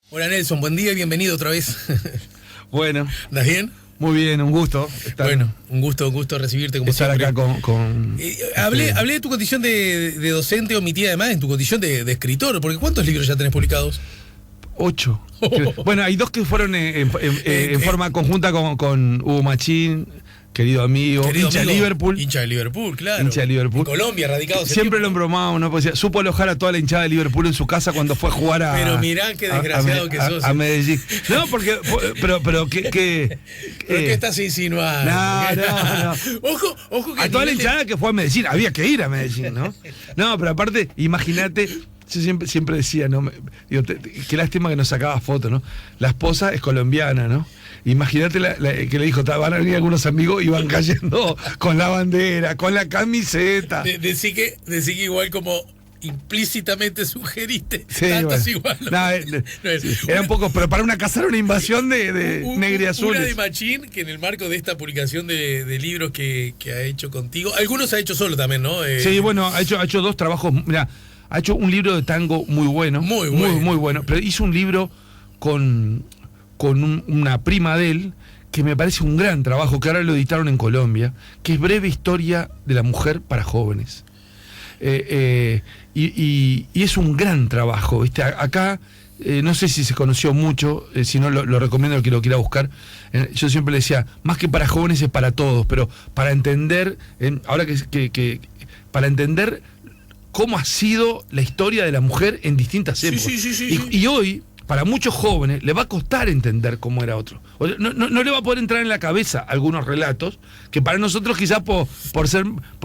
Hola Nelson, buen día y bienvenido otra vez. Bueno. ¿Andas bien? Muy bien, un gusto estar, bueno, un gusto recibirte como estar siempre. Acá con hablé de tu condición de docente, omití además en tu condición de escritor, porque ¿cuántos libros ya tenés publicados? 8. Bueno, hay 2 que fueron en forma conjunta con Hugo Machín, querido amigo, hincha de Liverpool. Hincha de Liverpool, claro. Hincha de Liverpool. En Colombia, radicado. Siempre lo embromamos, ¿no? Pues, supo alojar a toda la hinchada de Liverpool en su casa cuando fue a jugar a... Pero mirá qué desgraciado que sos. A Medellín. No, porque... Pero ¿qué estás insinuando? No. Ojo que a toda la hinchada que fue a Medellín. Había que ir a Medellín, ¿no? No, pero aparte, imagínate... Yo siempre decía, ¿no? Qué lástima que nos sacaba fotos, ¿no? La esposa es colombiana, ¿no? Imagínate que le dijo, van a venir algunos amigos y van cayendo con la bandera, con la camiseta. Decí que igual como implícitamente sugeriste, sí, tantos bueno. igual. No es. Era un poco, pero para una casa era una invasión de negriazules. Una de Machín, que en el marco de esta publicación de libros que ha hecho contigo, algunos ha hecho solo también, ¿no? Sí, bueno, ha hecho 2 trabajos, mira, ha hecho un libro de tango muy bueno. Muy bueno, pero hizo un libro con una prima de él, que me parece un gran trabajo, que ahora lo editaron en Colombia, que es Breve Historia de la Mujer para Jóvenes. Y es un gran trabajo, ¿viste? Acá, no sé si se conoció mucho, si no lo recomiendo al que lo quiera buscar. Yo siempre le decía, más que para jóvenes es para todos, pero para entender, ahora que para entender cómo ha sido la historia de la mujer en distintas épocas. Sí. Y hoy, para muchos jóvenes, le va a costar entender cómo era otro. No le va a poder entrar en la cabeza algunos relatos que para nosotros quizás por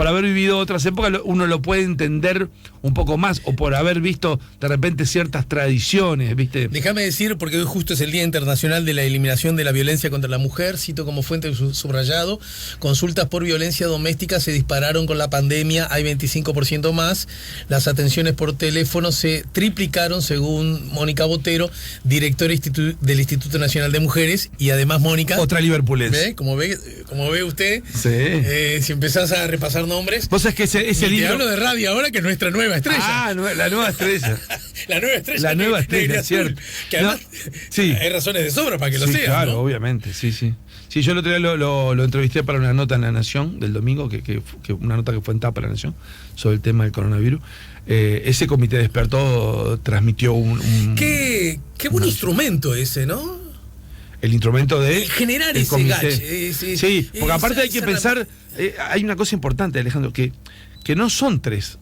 haber vivido otras épocas uno lo puede entender un poco más, o por haber visto de repente ciertas tradiciones, ¿viste? Déjame decir, porque hoy justo es el Día Internacional de la Eliminación de la Violencia contra la Mujer, cito como fuente subrayado, consultas por violencia doméstica se dispararon con la pandemia, hay 25% más, las atenciones por teléfono se triplicaron según Mónica Botero, directora del Instituto Nacional de Mujeres, y además Mónica... Otra liverpulense. ¿Ve? Como ve usted, sí. Si empezás a repasar nombres... Vos sabés que ese libro... Te hablo de radio ahora, que es nuestra nueva estrella. Ah, la nueva estrella. La nueva estrella. La nueva estrella, cierto. Que además sí. Hay razones de sobra para que lo sea. Claro, ¿no? obviamente, sí. Sí, yo el otro día lo entrevisté para una nota en La Nación del domingo, que una nota que fue en tapa La Nación, sobre el tema del coronavirus. Ese comité despertó, transmitió Qué buen instrumento ese, ¿no? El instrumento de... generar ese comité. Sí, porque aparte hay que pensar, hay una cosa importante, Alejandro, que no son 3.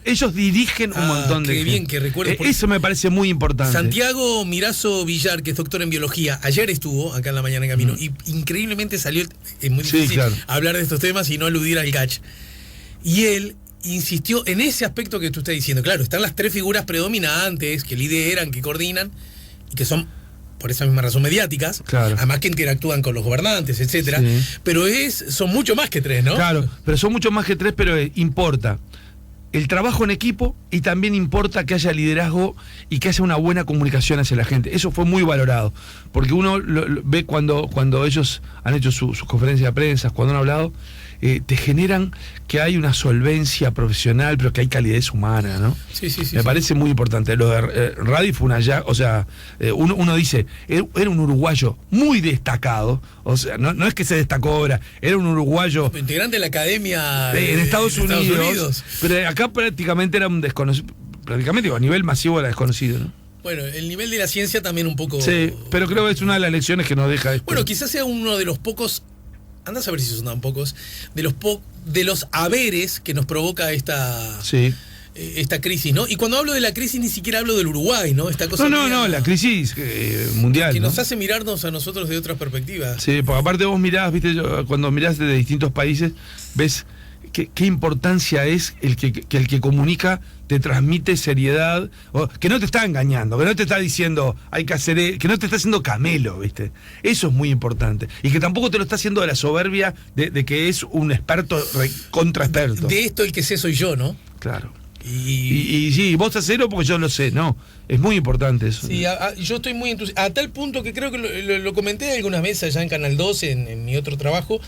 Ellos dirigen un montón de gente. Qué bien que recuerdes. Eso me parece muy importante. Santiago Mirazo Villar, que es doctor en biología, ayer estuvo acá en La Mañana en Camino, y increíblemente salió, es muy difícil hablar de estos temas y no aludir al GACH. Y él insistió en ese aspecto que tú estás diciendo. Claro, están las 3 figuras predominantes que lideran, que coordinan, y que son, por esa misma razón, mediáticas, además que interactúan con los gobernantes, etcétera. Sí. Pero son mucho más que 3, ¿no? Claro, pero son mucho más que 3, pero importa el trabajo en equipo, y también importa que haya liderazgo y que haya una buena comunicación hacia la gente. Eso fue muy valorado, porque uno lo ve cuando ellos han hecho sus conferencias de prensa, cuando han hablado, te generan que hay una solvencia profesional, pero que hay calidez humana, ¿no? Sí. Me parece muy importante. Lo de Radi fue o sea, uno dice, era un uruguayo muy destacado, o sea, no es que se destacó ahora, era un uruguayo... integrante de la academia en Estados Unidos, pero acá prácticamente era un desconocido, prácticamente a nivel masivo era desconocido, ¿no? Bueno, el nivel de la ciencia también un poco... Sí, pero creo que es una de las lecciones que nos deja esto. Bueno, quizás sea uno de los pocos... Anda a saber si son tan pocos, de los haberes que nos provoca esta crisis, ¿no? Y cuando hablo de la crisis ni siquiera hablo del Uruguay, ¿no? Esta cosa no, la crisis mundial. Que nos hace mirarnos a nosotros de otras perspectivas. Sí, porque aparte vos mirás, viste, cuando mirás de distintos países, ves qué importancia es el que comunica te transmite seriedad, que no te está engañando, que no te está diciendo hay que hacer, que no te está haciendo camelo, ¿viste? Eso es muy importante. Y que tampoco te lo está haciendo de la soberbia de que es un experto contra experto. De esto el que sé soy yo, ¿no? Claro. Y sí, vos hacelo porque yo lo sé, no. Es muy importante eso. Sí, yo estoy muy entusiasmado. A tal punto que creo que lo comenté algunas veces allá en Canal 12, en mi otro trabajo,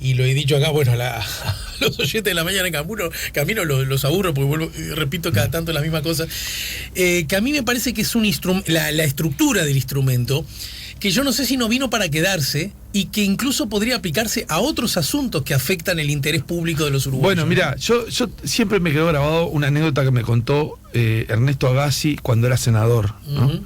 y lo he dicho acá, bueno, a los oyentes de la mañana en camino los aburro porque repito cada tanto la misma cosa, que a mí me parece que es un la estructura del instrumento, que yo no sé si no vino para quedarse y que incluso podría aplicarse a otros asuntos que afectan el interés público de los uruguayos. Bueno, mira, yo siempre me quedó grabado una anécdota que me contó Ernesto Agassi cuando era senador, ¿no?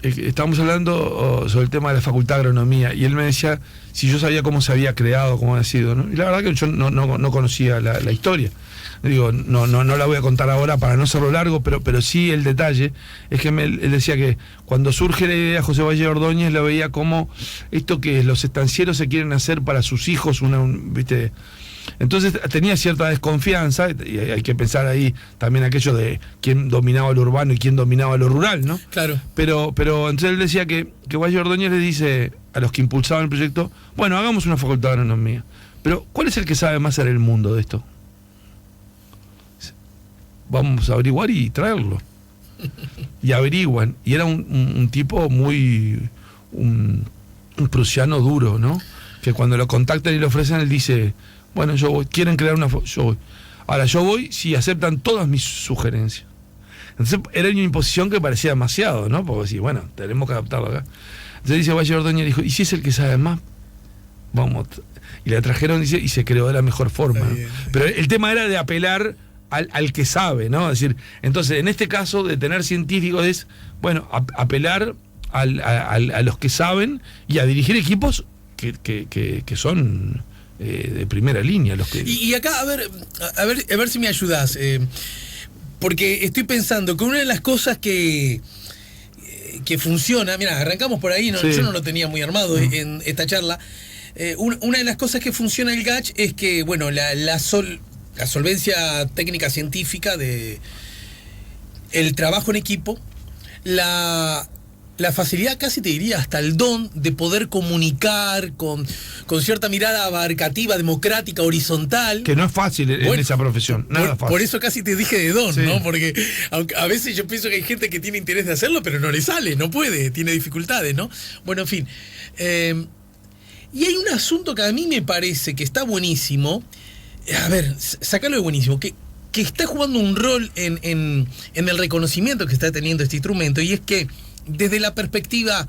Estábamos hablando sobre el tema de la Facultad de Agronomía y él me decía si yo sabía cómo se había creado, cómo había sido, ¿no? Y la verdad que yo no conocía la historia. Digo, no la voy a contar ahora para no hacerlo largo, pero sí el detalle es que él decía que cuando surge la idea, José Valle Ordóñez lo veía como esto que los estancieros se quieren hacer para sus hijos, ¿viste? Entonces tenía cierta desconfianza, y hay que pensar ahí también aquello de quién dominaba lo urbano y quién dominaba lo rural, ¿no? Claro. Pero entonces él decía que Valle Ordóñez le dice a los que impulsaban el proyecto, bueno, hagamos una facultad de agronomía. Pero ¿cuál es el que sabe más en el mundo de esto? Vamos a averiguar y traerlo. Y averiguan. Y era un tipo muy... un prusiano duro, ¿no? Que cuando lo contactan y lo ofrecen, él dice... Bueno, yo voy, quieren crear yo voy. Ahora, yo voy si aceptan todas mis sugerencias. Entonces, era una imposición que parecía demasiado, ¿no? Porque sí, bueno, tenemos que adaptarlo acá. Entonces dice Valle Ordóñez, dijo, ¿y si es el que sabe más? Vamos. Y le trajeron, dice, y se creó de la mejor forma, ¿no? Pero el tema era de apelar al que sabe, ¿no? Es decir, entonces, en este caso, de tener científicos es, bueno, apelar a los que saben y a dirigir equipos que son... de primera línea los que... Y acá, a ver si me ayudás, porque estoy pensando que una de las cosas que funciona, mira, arrancamos por ahí, sí. Yo no lo tenía muy armado en esta charla, una de las cosas que funciona el GACH es que, bueno, la solvencia técnica científica de el trabajo en equipo, la facilidad, casi te diría, hasta el don de poder comunicar con cierta mirada abarcativa, democrática, horizontal. Que no es fácil en esa profesión, nada fácil. Por eso casi te dije de don, sí. ¿no? Porque aunque a veces yo pienso que hay gente que tiene interés de hacerlo, pero no le sale, no puede, tiene dificultades, ¿no? Bueno, en fin. Y hay un asunto que a mí me parece que está buenísimo. A ver, sacalo de buenísimo, que está jugando un rol en el reconocimiento que está teniendo este instrumento, y es que desde la perspectiva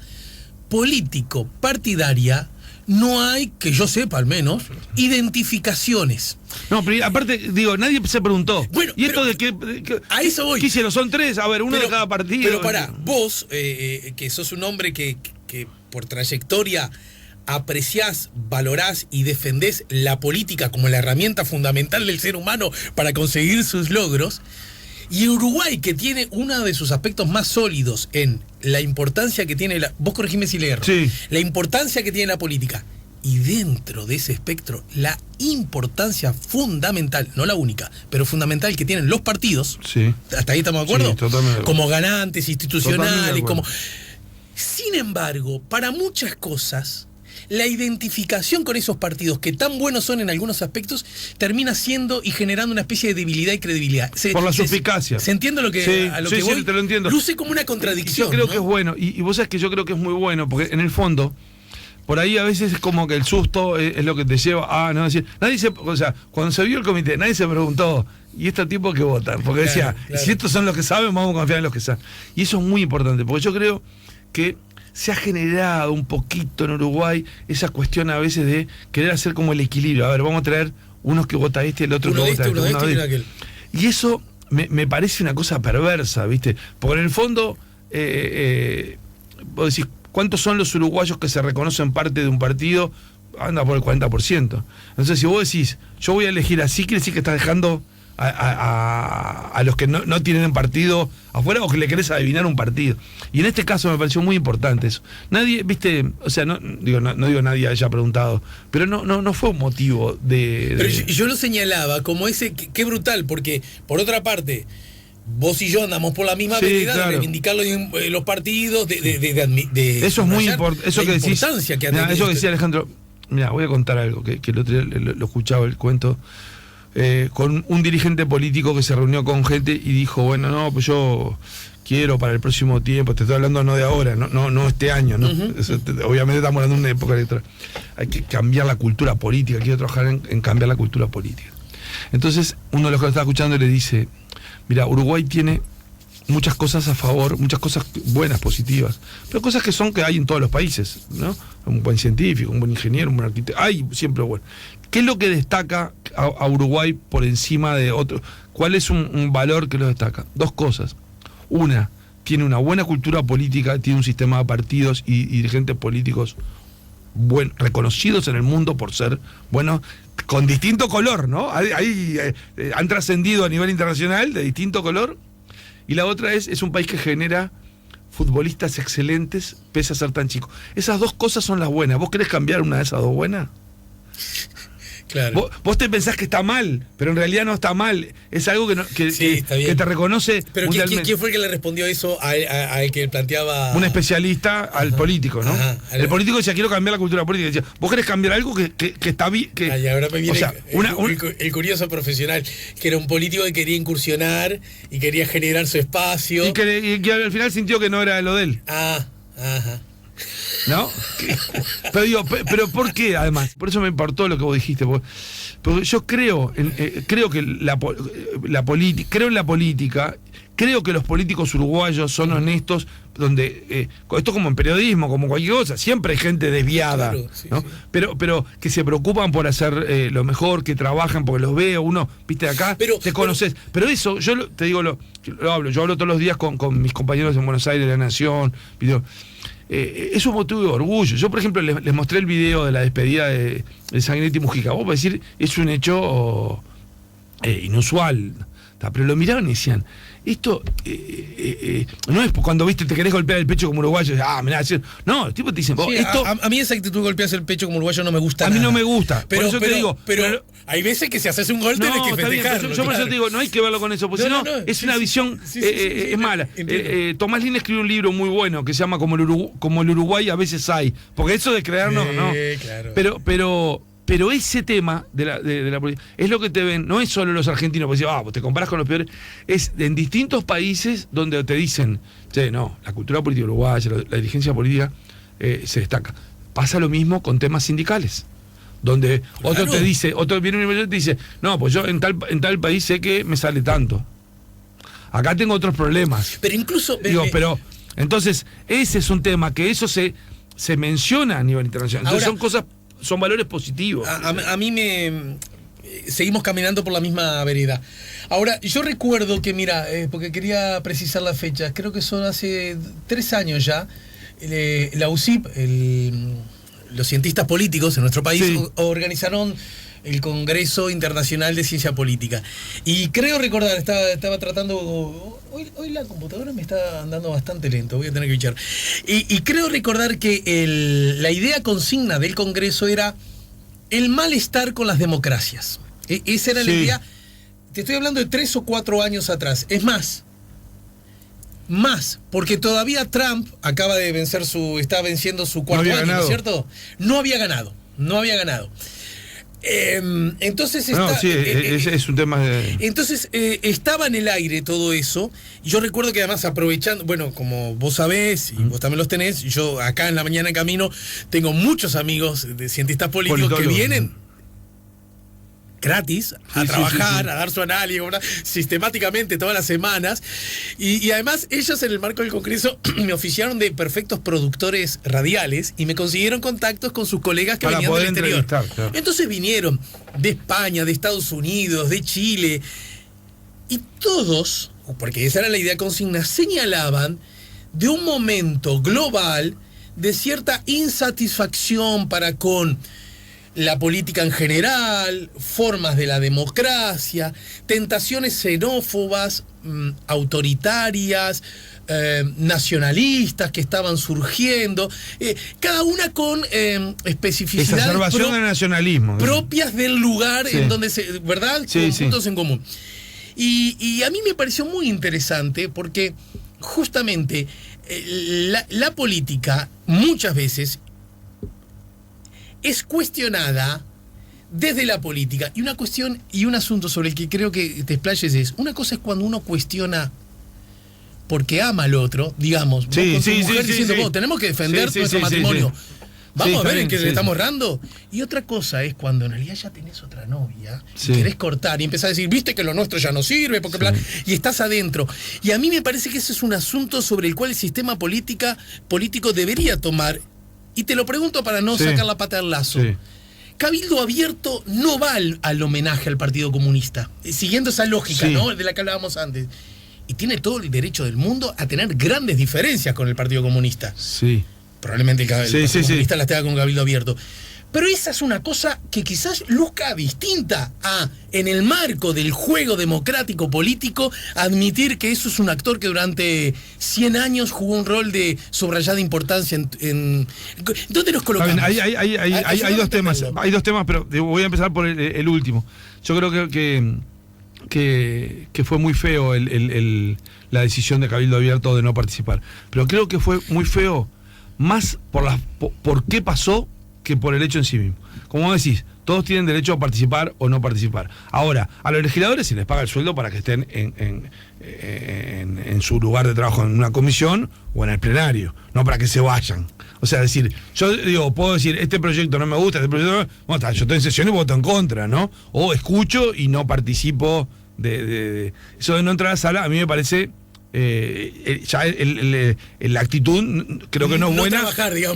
político-partidaria no hay, que yo sepa al menos, identificaciones. No, pero aparte, digo, nadie se preguntó. Bueno, ¿y esto de qué? A eso voy. ¿Qué hicieron? Son tres, a ver, uno de cada partido. Pero pará, vos, que sos un hombre que por trayectoria apreciás, valorás y defendés la política como la herramienta fundamental del ser humano para conseguir sus logros, y Uruguay, que tiene uno de sus aspectos más sólidos en la importancia que tiene vos corregime si le erro, sí. La importancia que tiene la política, y dentro de ese espectro la importancia fundamental, no la única, pero fundamental que tienen los partidos, sí. ¿Hasta ahí estamos de acuerdo? Sí, totalmente. Como ganantes institucionales, como... Sin embargo, para muchas cosas, la identificación con esos partidos, que tan buenos son en algunos aspectos, termina siendo y generando una especie de debilidad y credibilidad. Por la suficacia. ¿Se entiende lo que, sí, a lo sí, que voy? Sí, te lo entiendo. Luce como una contradicción. Yo creo, ¿no? que es bueno, y vos sabés que yo creo que es muy bueno, porque en el fondo, por ahí a veces es como que el susto es lo que te lleva a no decir. O sea, cuando se vio el comité, nadie se preguntó, ¿y estos tipos que votan? Porque decía, claro. Si estos son los que saben, vamos a confiar en los que saben. Y eso es muy importante, porque yo creo que se ha generado un poquito en Uruguay esa cuestión a veces de querer hacer como el equilibrio. A ver, vamos a traer unos que vota este y el otro uno que vota uno de aquel. Y eso me parece una cosa perversa, ¿viste? Porque en el fondo, vos decís, ¿cuántos son los uruguayos que se reconocen parte de un partido? Anda por el 40%. Entonces, si vos decís, yo voy a elegir así, quiere decir que estás dejando a los que no tienen partido afuera, o que le querés adivinar un partido. Y en este caso me pareció muy importante eso. Nadie, viste, o sea, no digo nadie haya preguntado, pero no fue un motivo de... Pero yo lo señalaba como ese, qué brutal, porque por otra parte, vos y yo andamos por la misma vereda, claro, de reivindicar los partidos, de eso es muy importante, eso que decís, que eso que decía Alejandro. Mira, voy a contar algo, que el otro día lo escuchaba el cuento. con un dirigente político que se reunió con gente y dijo, bueno, no, pues yo quiero para el próximo tiempo, te estoy hablando no de ahora, no este año, ¿no? Obviamente estamos hablando de una época electoral. Hay que cambiar la cultura política, quiero trabajar en cambiar la cultura política. Entonces, uno de los que lo estaba escuchando le dice, mira, Uruguay tiene muchas cosas a favor, muchas cosas buenas, positivas, pero cosas que hay en todos los países, ¿no? Un buen científico, un buen ingeniero, un buen arquitecto, hay siempre bueno. ¿Qué es lo que destaca a Uruguay por encima de otro? ¿Cuál es un valor que lo destaca? Dos cosas. Una, tiene una buena cultura política, tiene un sistema de partidos y dirigentes políticos reconocidos en el mundo por ser buenos, con distinto color, ¿no? Han trascendido a nivel internacional de distinto color. Y la otra es un país que genera futbolistas excelentes pese a ser tan chico. Esas dos cosas son las buenas. ¿Vos querés cambiar una de esas dos buenas? Claro. Vos te pensás que está mal, pero en realidad no está mal. Es algo que te reconoce. Pero ¿quién fue el que le respondió eso al que planteaba? Un especialista al político, ¿no? El político decía, quiero cambiar la cultura política. Decía, ¿vos querés cambiar algo que está bien? Y ahora me viene el curioso profesional, que era un político que quería incursionar y quería generar su espacio. Y que al final sintió que no era lo de él. Ajá. ¿No? Pero digo, pero ¿por qué además? Por eso me importó lo que vos dijiste. Porque yo creo que creo en la política, creo que los políticos uruguayos son honestos, donde esto como en periodismo, como cualquier cosa, siempre hay gente desviada, claro, sí, ¿no? Sí. Pero que se preocupan por hacer lo mejor, que trabajan porque los veo, uno, viste, acá te conoces. Pero eso, te digo, yo hablo todos los días con mis compañeros en Buenos Aires, de La Nación, es un motivo de orgullo. Yo, por ejemplo, les mostré el video de la despedida de Sanguinetti Mujica. Vos podés decir, es un hecho inusual, pero lo miraban y decían, esto no es cuando viste te querés golpear el pecho como uruguayo, mirá, no, el tipo te dicen, esto, a mí esa actitud de golpearse el pecho como uruguayo no me gusta. A mí no me gusta, pero, por eso te digo. Pero hay veces que si haces un gol tenés que festejarlo. Yo por eso te digo, no hay que verlo con eso, porque si no, es una visión, es mala. Tomás Lin escribió un libro muy bueno que se llama Como el Uruguay a veces hay, porque eso de creernos, no. Claro. Pero ese tema de la política es lo que te ven, no es solo los argentinos, porque vos te comparás con los peores, es en distintos países donde te dicen, no, la cultura política uruguaya, la dirigencia política se destaca. Pasa lo mismo con temas sindicales, donde otro viene un y te dice, no, pues yo en tal país sé que me sale tanto. Acá tengo otros problemas. Pero incluso... entonces, ese es un tema que eso se menciona a nivel internacional. Entonces ahora, son valores positivos. A mí seguimos caminando por la misma vereda. Ahora, yo recuerdo que, mira, porque quería precisar la fecha, creo que son hace 3 años ya, la UCIP, los cientistas políticos en nuestro país, organizaron el Congreso Internacional de Ciencia Política. Y creo recordar, estaba tratando... Hoy la computadora me está andando bastante lento, voy a tener que bichar. Y creo recordar que la idea consigna del Congreso era el malestar con las democracias. Esa era la idea. Te estoy hablando de 3 o 4 años atrás. Es más, porque todavía Trump acaba de está venciendo su cuarto año, ¿no es cierto? No había ganado. Entonces es un tema de... Entonces estaba en el aire todo eso. Y yo recuerdo que además aprovechando, bueno, como vos sabés y vos también los tenés, yo acá en La Mañana en Camino tengo muchos amigos de cientistas políticos que vienen gratis a trabajar, a dar su análisis sistemáticamente todas las semanas, y además ellos en el marco del Congreso me oficiaron de perfectos productores radiales y me consiguieron contactos con sus colegas que venían del exterior. Claro. Entonces vinieron de España, de Estados Unidos, de Chile, y todos, porque esa era la idea consigna, señalaban de un momento global de cierta insatisfacción para con la política en general, formas de la democracia, tentaciones xenófobas, autoritarias, nacionalistas que estaban surgiendo, cada una con especificidades exacerbación del nacionalismo propias del lugar en donde ¿verdad? Con puntos en común. Y a mí me pareció muy interesante porque justamente la política muchas veces es cuestionada desde la política. Y una cuestión y un asunto sobre el que creo que te explayes es, una cosa es cuando uno cuestiona porque ama al otro, digamos, vos con tu mujer diciendo, vos tenemos que defender nuestro matrimonio. Vamos a ver en qué le estamos errando. Y otra cosa es cuando en realidad ya tenés otra novia y querés cortar y empezás a decir, viste que lo nuestro ya no sirve, porque y estás adentro. Y a mí me parece que ese es un asunto sobre el cual el sistema político debería tomar. Y te lo pregunto para no sacar la pata del lazo. Cabildo Abierto no va al homenaje al Partido Comunista, siguiendo esa lógica, ¿no? De la que hablábamos antes. Y tiene todo el derecho del mundo a tener grandes diferencias con el Partido Comunista. Sí. Probablemente el Partido Comunista las tenga con Cabildo Abierto. Pero esa es una cosa que quizás luzca distinta a, en el marco del juego democrático político, admitir que eso es un actor que durante 100 años jugó un rol de subrayada importancia en ¿dónde nos colocamos? Hay dos temas, pero voy a empezar por el último. Yo creo que fue muy feo la decisión de Cabildo Abierto de no participar. Pero creo que fue muy feo más por qué pasó que por el hecho en sí mismo. Como decís, todos tienen derecho a participar o no participar. Ahora, a los legisladores se les paga el sueldo para que estén en su lugar de trabajo en una comisión o en el plenario, no para que se vayan. O sea, decir, yo digo, puedo decir, este proyecto no me gusta, este proyecto no, bueno, yo estoy en sesión y voto en contra, ¿no? O escucho y no participo de eso de no entrar a la sala. A mí me parece ya la actitud creo que no es buena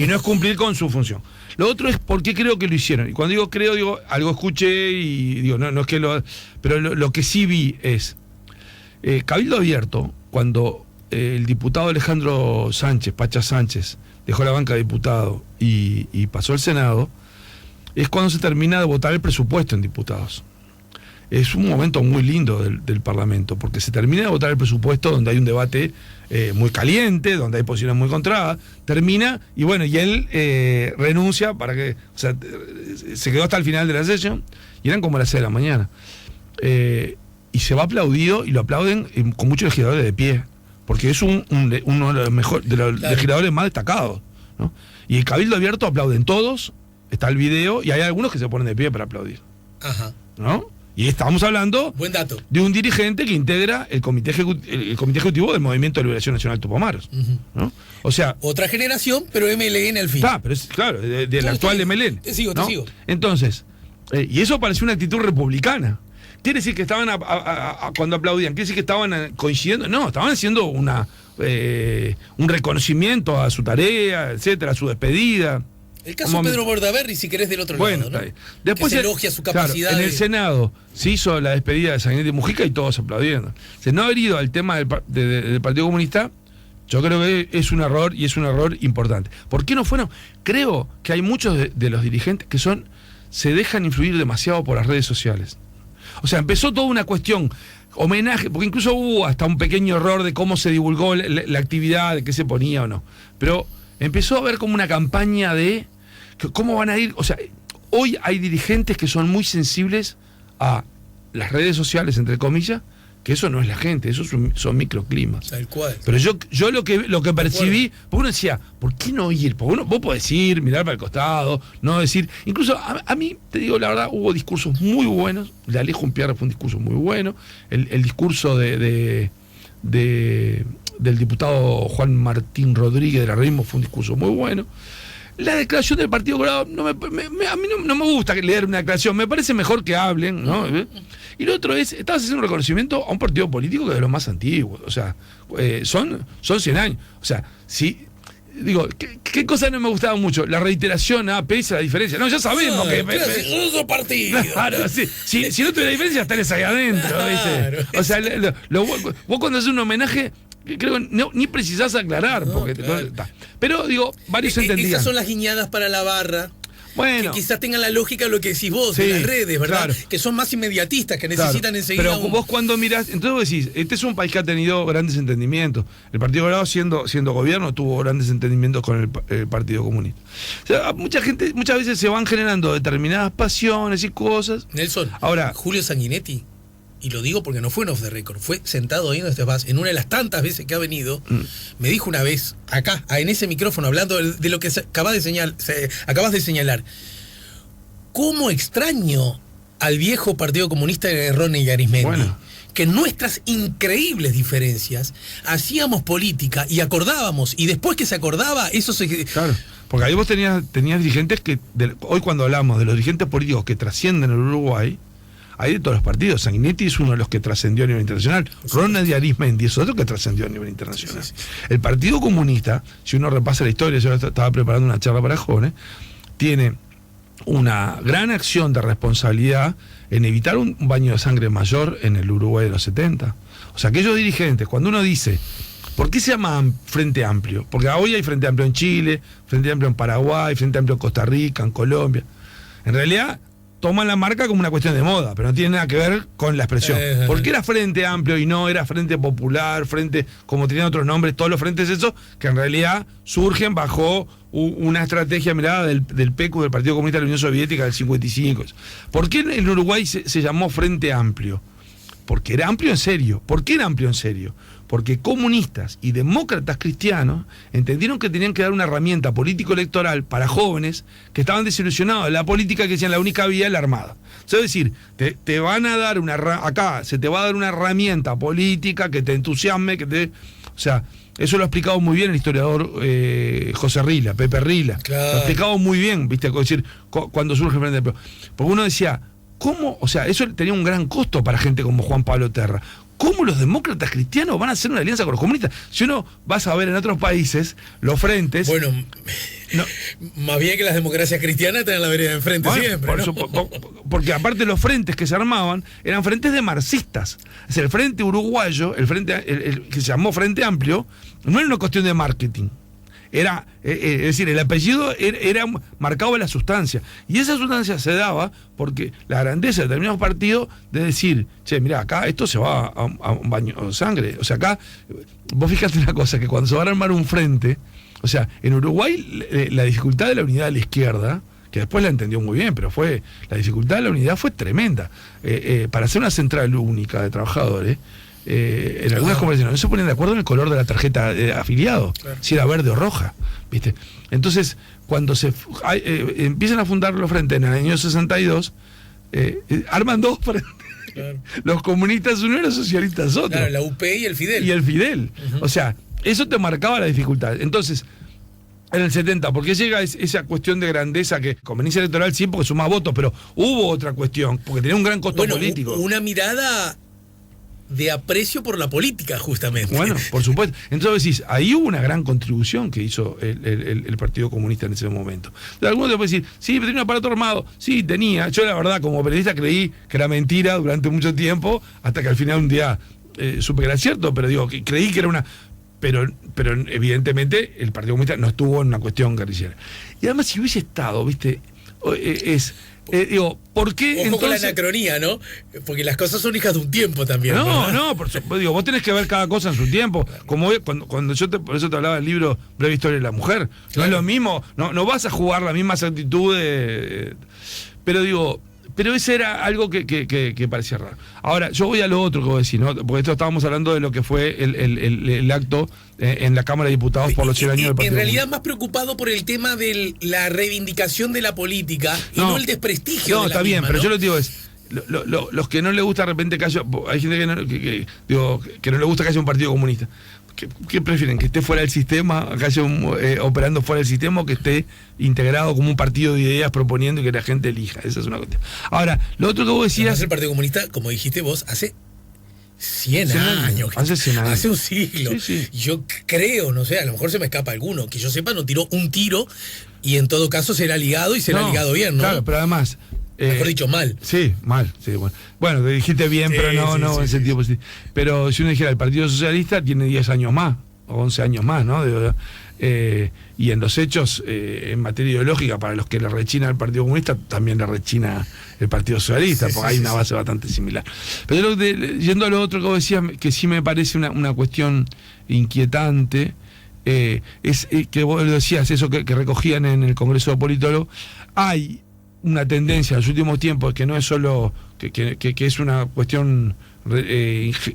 y no es cumplir con su función. Lo otro es por qué creo que lo hicieron. Y cuando digo creo, digo, algo escuché y digo, no es que pero lo que sí vi es Cabildo Abierto, cuando el diputado Alejandro Sánchez, Pacha Sánchez, dejó la banca de diputado y pasó al Senado, es cuando se termina de votar el presupuesto en diputados. Es un momento muy lindo del Parlamento, porque se termina de votar el presupuesto donde hay un debate muy caliente, donde hay posiciones muy encontradas, termina, y bueno, y él renuncia para que, o sea, se quedó hasta el final de la sesión, y eran como las 6 de la mañana. Y se va aplaudido, y lo aplauden con muchos legisladores de pie, porque es uno de los legisladores más destacados, ¿no? Y el Cabildo Abierto aplauden todos, está el video, y hay algunos que se ponen de pie para aplaudir. Ajá. ¿No? Y estamos hablando de un dirigente que integra el comité ejecutivo del Movimiento de Liberación Nacional Tupamaros, ¿no? O sea, otra generación, pero MLN al fin. Pero es claro, del actual MLN. Te sigo. Entonces, y eso parece una actitud republicana. ¿Quiere decir que estaban cuando aplaudían? ¿Quiere decir que estaban coincidiendo? No, estaban haciendo un reconocimiento a su tarea, etcétera, a su despedida. El caso de Pedro Bordaberry, si querés, del otro lado, ¿no? Después que se elogia su capacidad. En el Senado se hizo la despedida de Sanguinetti Mujica y todos aplaudiendo. Se no haber ido al tema del Partido Comunista, yo creo que es un error, y es un error importante. ¿Por qué no fueron? Creo que hay muchos de los dirigentes que se dejan influir demasiado por las redes sociales. O sea, empezó toda una cuestión, homenaje, porque incluso hubo hasta un pequeño error de cómo se divulgó la actividad, de qué se ponía o no. Pero empezó a haber como una campaña de cómo van a ir. O sea, hoy hay dirigentes que son muy sensibles a las redes sociales, entre comillas, que eso no es la gente, eso son microclimas. Tal cual. Pero yo lo que percibí, porque uno decía, ¿por qué no ir? Porque vos podés ir, mirar para el costado, no decir. Incluso a mí, te digo la verdad, hubo discursos muy buenos. De Alejo Unpiarra fue un discurso muy bueno. El discurso del diputado Juan Martín Rodríguez del Arreísmo fue un discurso muy bueno. La declaración del Partido Colorado, a mí no me gusta leer una declaración, me parece mejor que hablen, ¿no? Y lo otro es, estabas haciendo un reconocimiento a un partido político que es de los más antiguos, o sea, son 100 años. O sea, si digo, ¿qué cosa no me gustaba mucho? La reiteración, pesa la diferencia. No, ya sabemos que otro partido. Claro, si no tuviera diferencia, estarías ahí adentro, claro, ¿viste? O sea, vos cuando haces un homenaje, creo que ni precisás aclarar, porque claro. Pero digo, varios entendían. Esas son las guiñadas para la barra. Bueno, que quizás tengan la lógica de lo que decís vos, de las redes, ¿verdad? Claro. Que son más inmediatistas, que necesitan enseguida. Pero vos cuando mirás, entonces vos decís, este es un país que ha tenido grandes entendimientos. El Partido Colorado, siendo gobierno, tuvo grandes entendimientos con el Partido Comunista. O sea, muchas veces se van generando determinadas pasiones y cosas. Nelson, ahora, Julio Sanguinetti, y lo digo porque no fue en off the record, fue sentado ahí donde estás, en una de las tantas veces que ha venido, me dijo una vez, acá, en ese micrófono, hablando de lo que acabas de señalar, cómo extraño al viejo Partido Comunista de Ronnie y Arismendi. Bueno. Que nuestras increíbles diferencias hacíamos política y acordábamos, y después que se acordaba, eso se... Claro, porque ahí vos tenías dirigentes que, hoy cuando hablamos de los dirigentes políticos que trascienden el Uruguay, hay de todos los partidos. Sanguinetti es uno de los que trascendió a nivel internacional. Ronald Arismendi es otro que trascendió a nivel internacional. Sí. El Partido Comunista, si uno repasa la historia, yo estaba preparando una charla para jóvenes, tiene una gran acción de responsabilidad en evitar un baño de sangre mayor en el Uruguay de los 70. O sea, aquellos dirigentes, cuando uno dice, ¿por qué se llama Frente Amplio? Porque hoy hay Frente Amplio en Chile, Frente Amplio en Paraguay, Frente Amplio en Costa Rica, en Colombia. En realidad, toman la marca como una cuestión de moda, pero no tiene nada que ver con la expresión. ¿Por qué era Frente Amplio y no era Frente Popular, Frente, como tenían otros nombres, todos los frentes esos, que en realidad surgen bajo una estrategia mirada del PECU, del Partido Comunista de la Unión Soviética del 55. ¿Por qué en Uruguay se llamó Frente Amplio? Porque era amplio en serio. ¿Por qué era amplio en serio? Porque comunistas y demócratas cristianos entendieron que tenían que dar una herramienta político-electoral para jóvenes que estaban desilusionados de la política, que decían la única vía es la armada. O sea, es decir, te van a dar acá se te va a dar una herramienta política que te entusiasme, o sea, eso lo ha explicado muy bien el historiador José Rila, Pepe Rila. Claro. Lo ha explicado muy bien, ¿viste? Es decir, cuando surge el Frente Amplio. Porque uno decía, ¿cómo? O sea, eso tenía un gran costo para gente como Juan Pablo Terra. ¿Cómo los demócratas cristianos van a hacer una alianza con los comunistas? Si uno vas a ver en otros países, los frentes... Bueno, no, más bien que las democracias cristianas están en la vereda de enfrente siempre, ¿no? Porque aparte los frentes que se armaban eran frentes de marxistas. Es el frente uruguayo, el que se llamó Frente Amplio, no era una cuestión de marketing. Era, es decir, el apellido era marcado en la sustancia. Y esa sustancia se daba porque la grandeza de determinados partidos de decir, che, mirá, acá esto se va a un baño de sangre. O sea, acá, vos fíjate una cosa, que cuando se va a armar un frente, o sea, en Uruguay la dificultad de la unidad de la izquierda, que después la entendió muy bien, pero la dificultad de la unidad fue tremenda. Para hacer una central única de trabajadores, en algunas conversaciones no se ponían de acuerdo en el color de la tarjeta de afiliado, claro, si era verde o roja, ¿viste? Entonces, cuando empiezan a fundar los frentes en el año 62, arman dos frentes. Claro. Los comunistas uno y los socialistas otro. Claro, la UP y el Fidel. Y el Fidel. O sea, eso te marcaba la dificultad. Entonces, en el 70, ¿por qué llega esa cuestión de grandeza que conveniencia electoral sí porque suma votos, pero hubo otra cuestión, porque tenía un gran costo político? Una mirada de aprecio por la política, justamente. Bueno, por supuesto. Entonces decís, ahí hubo una gran contribución que hizo el Partido Comunista en ese momento. Entonces, algunos te pueden decir, sí, pero tenía un aparato armado. Sí, tenía. Yo la verdad, como periodista, creí que era mentira durante mucho tiempo, hasta que al final un día supe que era cierto, pero digo, que creí que era una... Pero evidentemente el Partido Comunista no estuvo en una cuestión guerrillera. Y además, si hubiese estado, ¿viste? Digo, ¿por qué ojo entonces? Con la anacronía, ¿no? Porque las cosas son hijas de un tiempo también. No, digo, vos tenés que ver cada cosa en su tiempo. Como cuando por eso te hablaba del libro Breve Historia de la Mujer. Claro. No es lo mismo, no vas a jugar la misma actitud pero digo, pero ese era algo que parecía raro. Ahora, yo voy a lo otro que voy a decir, ¿no? Porque esto estábamos hablando de lo que fue el acto en la Cámara de Diputados por los 100 años del Partido. En realidad, más preocupado por el tema de la reivindicación de la política y no el desprestigio. No, está bien, pero yo lo digo los que no les gusta de repente que haya, hay gente que no le gusta que haya un partido comunista. ¿Qué prefieren? ¿Que esté fuera del sistema, que haya operando fuera del sistema, o que esté integrado como un partido de ideas proponiendo y que la gente elija? Esa es una cuestión. Ahora, lo otro que vos decías... el Partido Comunista, como dijiste vos, hace 100 años. Hace 100 años. Hace un siglo. Sí. Yo creo, no sé, a lo mejor se me escapa alguno, que yo sepa, no tiró un tiro y en todo caso será ligado y será ligado bien, ¿no? Claro, pero además... Mejor dicho, mal. Sí, mal. Sí, bueno, te dijiste bien, sí, pero no en sentido positivo. Pero si uno dijera, el Partido Socialista tiene 10 años más, o 11 años más, ¿no? Y en los hechos, en materia ideológica, para los que le rechina el Partido Comunista, también le rechina el Partido Socialista, porque hay una base bastante similar. Pero yendo a lo otro que vos decías, que sí me parece una cuestión inquietante, es que vos lo decías, eso que recogían en el Congreso de Politólogos, hay una tendencia en los últimos tiempos que no es solo que es una cuestión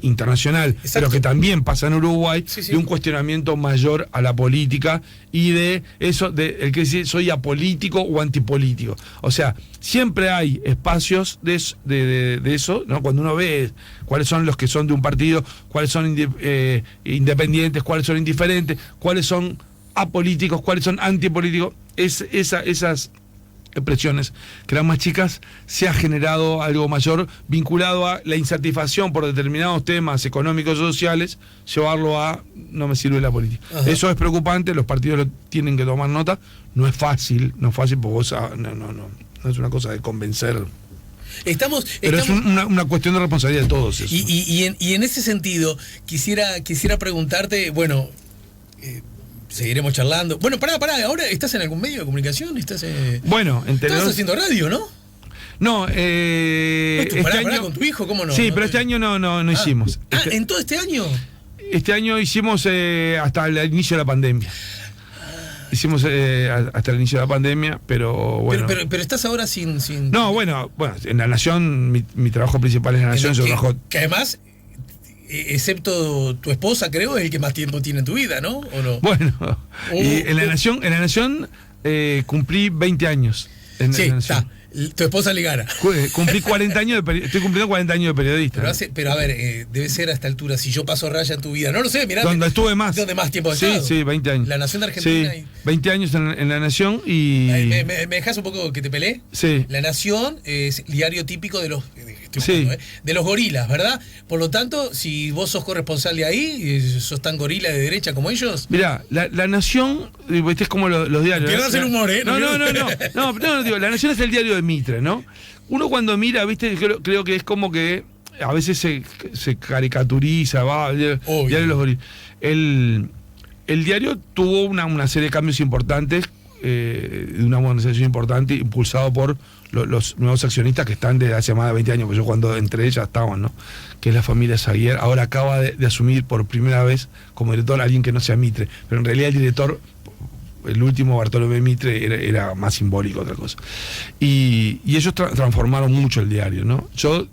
internacional, exacto, pero que también pasa en Uruguay, de un cuestionamiento mayor a la política y de eso, de el que dice soy apolítico o antipolítico. O sea, siempre hay espacios de eso, ¿no? Cuando uno ve cuáles son los que son de un partido, cuáles son independientes, cuáles son indiferentes, cuáles son apolíticos, cuáles son antipolíticos, esas expresiones que eran más chicas, se ha generado algo mayor vinculado a la insatisfacción por determinados temas económicos o sociales, llevarlo a no me sirve la política. Ajá. Eso es preocupante, los partidos lo tienen que tomar nota, no es fácil porque vos, no es una cosa de convencer. Pero es una cuestión de responsabilidad de todos eso. Y en ese sentido quisiera preguntarte, bueno, seguiremos charlando. Bueno, pará, ¿ahora estás en algún medio de comunicación? Bueno, estás haciendo radio, ¿no? No, pará, con tu hijo, ¿cómo no? Sí, pero este año no hicimos. ¿En todo este año? Este año hicimos hasta el inicio de la pandemia. Hicimos hasta el inicio de la pandemia, pero bueno. Pero estás ahora sin... No, bueno, en La Nación, mi trabajo principal es La Nación. Que además, excepto tu esposa, creo, es el que más tiempo tiene en tu vida, ¿no? ¿O no? Bueno, y en La Nación cumplí 20 años. Sí, está. Tu esposa le gana. Cumplí 40 años estoy cumpliendo 40 años de periodista. Pero a ver, debe ser a esta altura, si yo paso raya en tu vida, no lo sé, mirá. Donde estuve más. Donde más tiempo has estado. Sí, 20 años. La Nación de Argentina. Sí, 20 años en La Nación y... ¿Me dejás un poco que te peleé? Sí. La Nación es diario típico de los... Sí. De los gorilas, ¿verdad? Por lo tanto, si vos sos corresponsal de ahí, sos tan gorila de derecha como ellos. Mirá, la Nación, este es como los diarios. Pierdas el humor, ¿eh? No, digo, La Nación es el diario de Mitre, ¿no? Uno cuando mira, viste, creo que es como que a veces se caricaturiza, diario de los gorilas. El diario tuvo una serie de cambios importantes, de una modernización importante, impulsado por los nuevos accionistas que están desde hace más de 20 años, porque yo cuando entré ellas estaban, ¿no? Que es la familia Saguier. Ahora acaba de asumir por primera vez como director alguien que no sea Mitre, pero en realidad el director, el último Bartolomé Mitre, era más simbólico, otra cosa. Y ellos transformaron mucho el diario, ¿no? Yo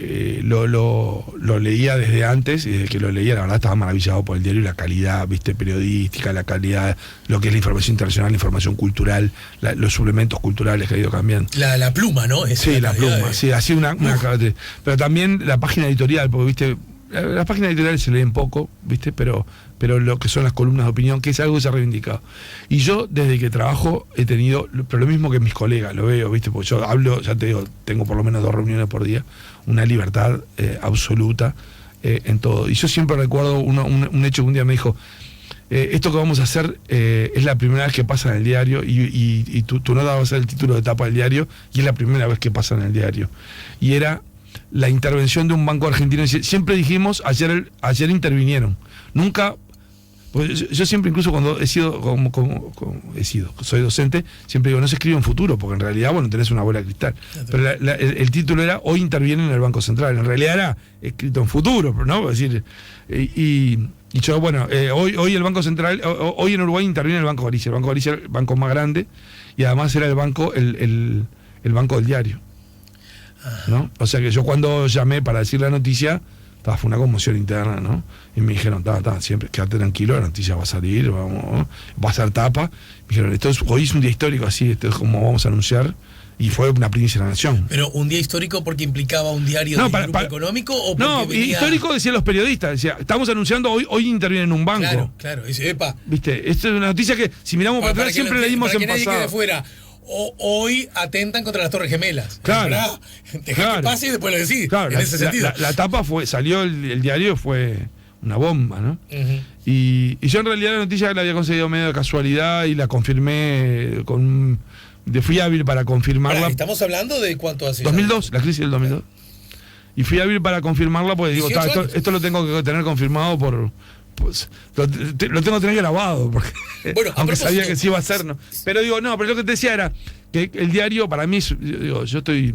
lo leía desde antes, y desde que lo leía la verdad estaba maravillado por el diario y la calidad, viste, periodística, la calidad, lo que es la información internacional, la información cultural, los suplementos culturales que ha ido cambiando. La pluma, ¿no? Sí, la pluma, sí, así una pero también la página editorial, porque viste, las páginas editoriales se leen poco, viste, pero lo que son las columnas de opinión, que es algo que se ha reivindicado. Y yo, desde que trabajo, he tenido, pero lo mismo que mis colegas, lo veo, viste, porque yo hablo, ya te digo, tengo por lo menos 2 reuniones por día, una libertad absoluta en todo. Y yo siempre recuerdo un hecho que un día me dijo, esto que vamos a hacer es la primera vez que pasa en el diario, y tu nota va a ser el título de tapa del diario, y es la primera vez que pasa en el diario. Y era la intervención de un banco argentino. Siempre dijimos, ayer intervinieron. Nunca... Pues yo siempre, incluso cuando soy docente, siempre digo, no se escribe en futuro, porque en realidad, bueno, tenés una bola de cristal. Pero el título era, hoy intervienen en el Banco Central. En realidad era escrito en futuro, ¿no? Es decir, y yo, bueno, hoy el Banco Central, hoy en Uruguay interviene el Banco Galicia. El Banco Galicia era el banco más grande, y además era el banco, el banco del diario, ¿no? O sea que yo cuando llamé para decir la noticia, fue una conmoción interna, ¿no? Y me dijeron, siempre, quédate tranquilo, la noticia va a salir, va a ser tapa. Me dijeron, hoy es un día histórico, así, esto es como vamos a anunciar. Y fue una primicia de la Nación. ¿Pero un día histórico porque implicaba un diario de grupo económico? ¿O porque histórico decían los periodistas, decía, estamos anunciando, hoy interviene en un banco. Claro, dice, epa. Viste, esto es una noticia que, si miramos para atrás, siempre leímos en pasado. Quede fuera. Hoy atentan contra las Torres Gemelas. Claro. Dejá que pase y después lo decís. Claro, en ese sentido. La tapa salió el diario, fue una bomba, ¿no? Uh-huh. Y yo en realidad la noticia la había conseguido medio de casualidad y la confirmé fui hábil para confirmarla. ¿Estamos hablando de cuánto hace? 2002, la crisis del 2002. Y fui hábil para confirmarla porque digo, esto lo tengo que tener confirmado pues lo tengo que tener grabado, porque aunque sabía que sí iba a ser, ¿no? Pero digo, pero lo que te decía era que el diario, para mí, yo estoy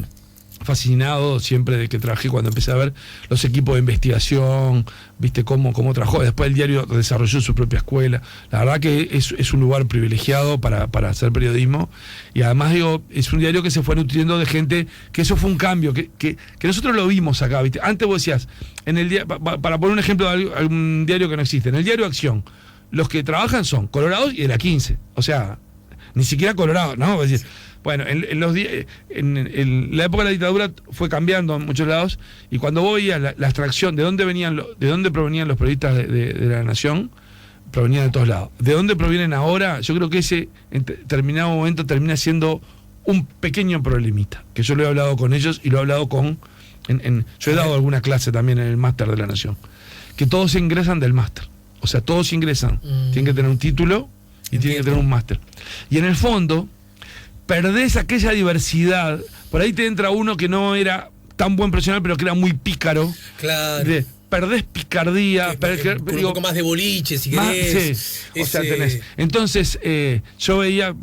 fascinado siempre de que trabajé, cuando empecé a ver los equipos de investigación, viste cómo trabajó. Después el diario desarrolló su propia escuela. La verdad que es un lugar privilegiado para hacer periodismo, y además digo, es un diario que se fue nutriendo de gente, que eso fue un cambio, que nosotros lo vimos acá, viste. Antes vos decías, en el día, para poner un ejemplo de algún diario que no existe, en el diario Acción, los que trabajan son colorados y de la 15, o sea, ni siquiera colorados, ¿no? Es decir, bueno, en la época de la dictadura fue cambiando en muchos lados, y cuando vos veías la extracción de dónde provenían los periodistas de La Nación, provenían de todos lados. De dónde provienen ahora, yo creo que ese en determinado momento termina siendo un pequeño problemita, que yo lo he hablado con ellos y lo he hablado con... yo he dado alguna clase también en el máster de La Nación, que todos ingresan del máster, o sea, todos ingresan, tienen que tener un título y tienen que tener un máster. Y en el fondo perdés aquella diversidad. Por ahí te entra uno que no era tan buen profesional, pero que era muy pícaro. Claro. Perdés picardía. Un poco más de boliche, si querés. Sí, o sea, tenés. Entonces, yo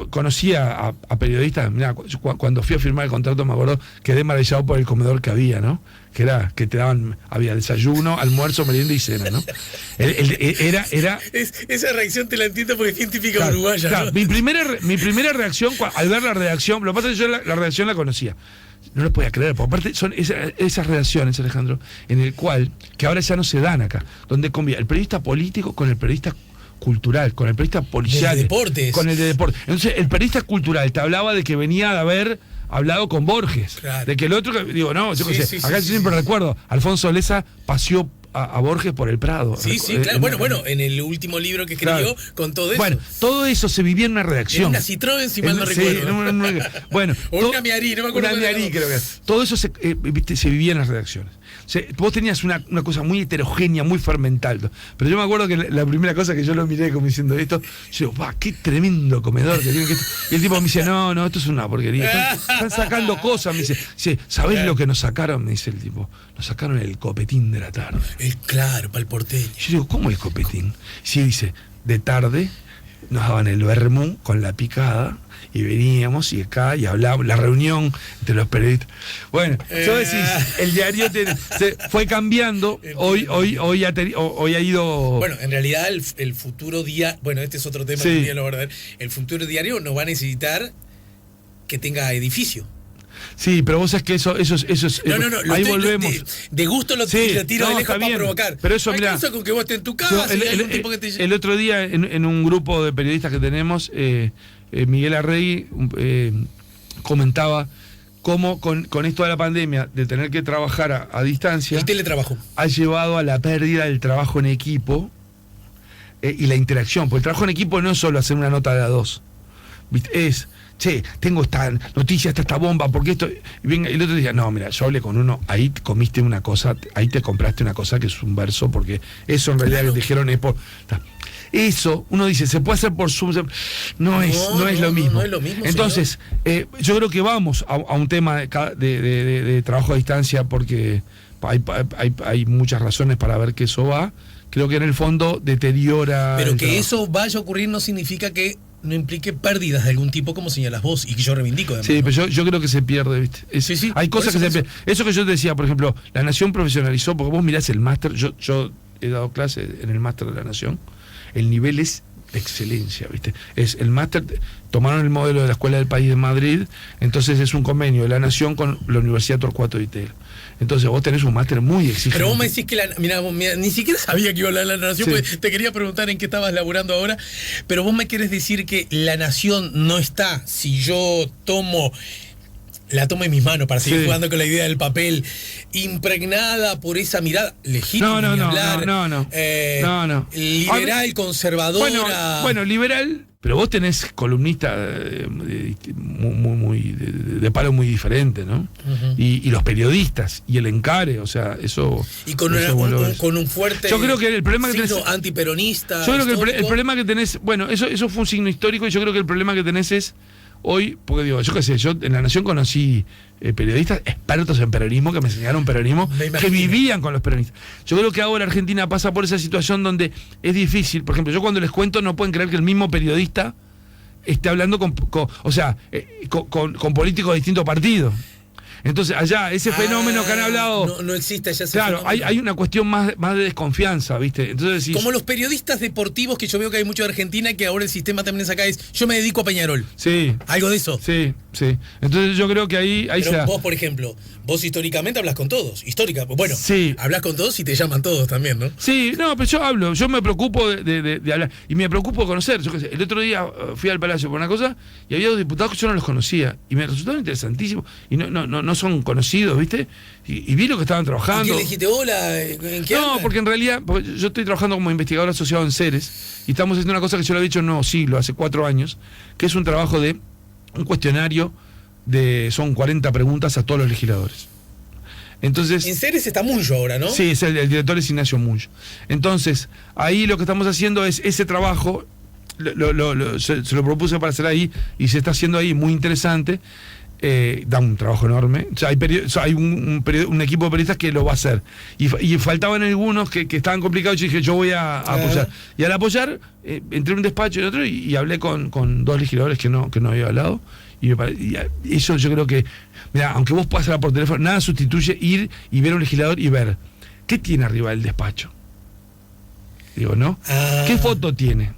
conocía a periodistas. Mirá, cuando fui a firmar el contrato, me acuerdo, quedé maravillado por el comedor que había, ¿no? Que te daban, había desayuno, almuerzo, merienda y cena, ¿no? Esa reacción te la entiendo porque es bien típica uruguaya, claro, ¿no? Mi primera reacción, al ver la redacción, lo que pasa es que yo la redacción la conocía. No lo podía creer, porque aparte son esas redacciones, Alejandro, en el cual, que ahora ya no se dan acá, donde convive el periodista político con el periodista cultural, con el periodista policial, de deportes, con el de deporte. Entonces, el periodista cultural te hablaba de que venía de haber hablado con Borges, claro, de que el otro, digo, no, yo qué sé, acá yo siempre recuerdo, Alfonso Lessa paseó a Borges por el Prado. Sí, claro. Bueno, en el último libro que escribió, claro, con todo eso. Bueno, todo eso se vivía en una redacción. En una Citroën, si mal no recuerdo. Bueno, una Miari, no me acuerdo. Una Miari, creo que. Todo eso se vivía en las redacciones. O sea, vos tenías una cosa muy heterogénea, muy fermental. Pero yo me acuerdo que la primera cosa que yo lo miré como diciendo esto, yo digo, qué tremendo comedor que tiene. Y el tipo me dice, no, esto es una porquería. Están sacando cosas. Me dice, ¿sabés lo que nos sacaron? Me dice el tipo. Nos sacaron el copetín de la tarde. Claro, para el porteño. Yo digo, ¿cómo el copetín? Sí, dice, de tarde nos daban el vermú con la picada y veníamos y acá y hablábamos, la reunión entre los periodistas. Bueno, yo decís, el diario se fue cambiando, hoy ha ido... Bueno, en realidad el futuro día, bueno, este es otro tema, sí, el futuro diario no va a necesitar que tenga edificio. Sí, pero vos sabés que eso es no, ahí volvemos. De gusto lo tiro de lejos para provocar. Pero eso, mirá, con que vos estés en tu casa. El otro día, en un grupo de periodistas que tenemos, Miguel Arregui comentaba cómo con esto de la pandemia, de tener que trabajar a distancia, el teletrabajo ha llevado a la pérdida del trabajo en equipo y la interacción. Porque el trabajo en equipo no es solo hacer una nota de A2, ¿viste? Es... Che, tengo esta noticia, esta bomba, porque esto... Y venga, el otro día, no, mira, yo hablé con uno, ahí comiste una cosa, ahí te compraste una cosa que es un verso, porque eso en realidad que te dijeron es por... Eso, uno dice, se puede hacer por Zoom, no es lo mismo. No es lo mismo. Entonces, yo creo que vamos a un tema de trabajo a distancia, porque hay muchas razones para ver que eso va. Creo que en el fondo deteriora... Pero que eso vaya a ocurrir no significa que no implique pérdidas de algún tipo, como señalas vos, y que yo reivindico. Además, sí, ¿no? pero yo creo que se pierde, ¿viste? Sí. Hay cosas que se pierden. Eso que yo te decía, por ejemplo, La Nación profesionalizó, porque vos mirás el máster, yo he dado clase en el máster de La Nación, el nivel es de excelencia, ¿viste? Es el máster, tomaron el modelo de la Escuela del País de Madrid, entonces es un convenio de La Nación con la Universidad Torcuato Di Tella. Entonces vos tenés un máster muy exigente. Pero vos me decís que mira, ni siquiera sabía que iba a hablar de La Nación, sí, porque te quería preguntar en qué estabas laburando ahora, pero vos me querés decir que La Nación no está, si yo la tomo en mis manos para seguir jugando con la idea del papel, impregnada por esa mirada legítima, no. Liberal, conservadora. Bueno, liberal, pero vos tenés columnistas muy de palo muy diferente, ¿no? Uh-huh. Y los periodistas, y el encare, o sea, eso... Y con un fuerte... Yo creo que el problema que tenés... antiperonista... Yo creo que el problema que tenés... Bueno, eso fue un signo histórico, y yo creo que el problema que tenés es... Hoy, porque digo, yo qué sé, yo en La Nación conocí periodistas expertos en peronismo que me enseñaron peronismo, que vivían con los peronistas. Yo creo que ahora Argentina pasa por esa situación donde es difícil. Por ejemplo, yo cuando les cuento no pueden creer que el mismo periodista esté hablando con políticos de distintos partidos. Entonces, allá, ese fenómeno que han hablado. No existe allá ese claro, fenómeno. hay una cuestión más de desconfianza, ¿viste? Entonces, sí, como los periodistas deportivos, que yo veo que hay mucho de Argentina, que ahora el sistema también es acá, yo me dedico a Peñarol. Sí. ¿Algo de eso? Sí. Entonces yo creo que ahí Pero se da. vos, por ejemplo, vos históricamente hablas con todos. Bueno, sí. Hablas con todos y te llaman todos también, ¿no? Sí, no, pero yo me preocupo de hablar. Y me preocupo de conocer. Yo qué sé, el otro día fui al Palacio por una cosa y había dos diputados que yo no los conocía. Y me resultaron interesantísimos. Y no son conocidos, ¿viste? Y vi lo que estaban trabajando. ¿Y qué le dijiste, hola? ¿En qué No, andan? porque en realidad, yo estoy trabajando como investigador asociado en Ceres. Y estamos haciendo una cosa que yo lo había hecho en un nuevo siglo, hace 4 años, que es un trabajo de un cuestionario son 40 preguntas a todos los legisladores. Entonces, en Ceres está Muncho ahora, ¿no? Sí, el director es Ignacio Muncho. Entonces, ahí lo que estamos haciendo es ese trabajo, se lo propuse para hacer ahí, y se está haciendo ahí muy interesante. Da un trabajo enorme. O sea, hay un equipo de periodistas que lo va a hacer. Y faltaban algunos que estaban complicados. Y yo dije, yo voy a apoyar. Y al apoyar, entré en un despacho y en otro, y hablé con 2 legisladores que no había hablado. Y eso yo creo que, mira, aunque vos puedas hablar por teléfono, nada sustituye ir y ver a un legislador y ver qué tiene arriba del despacho. Digo, ¿no? ¿Qué foto tiene?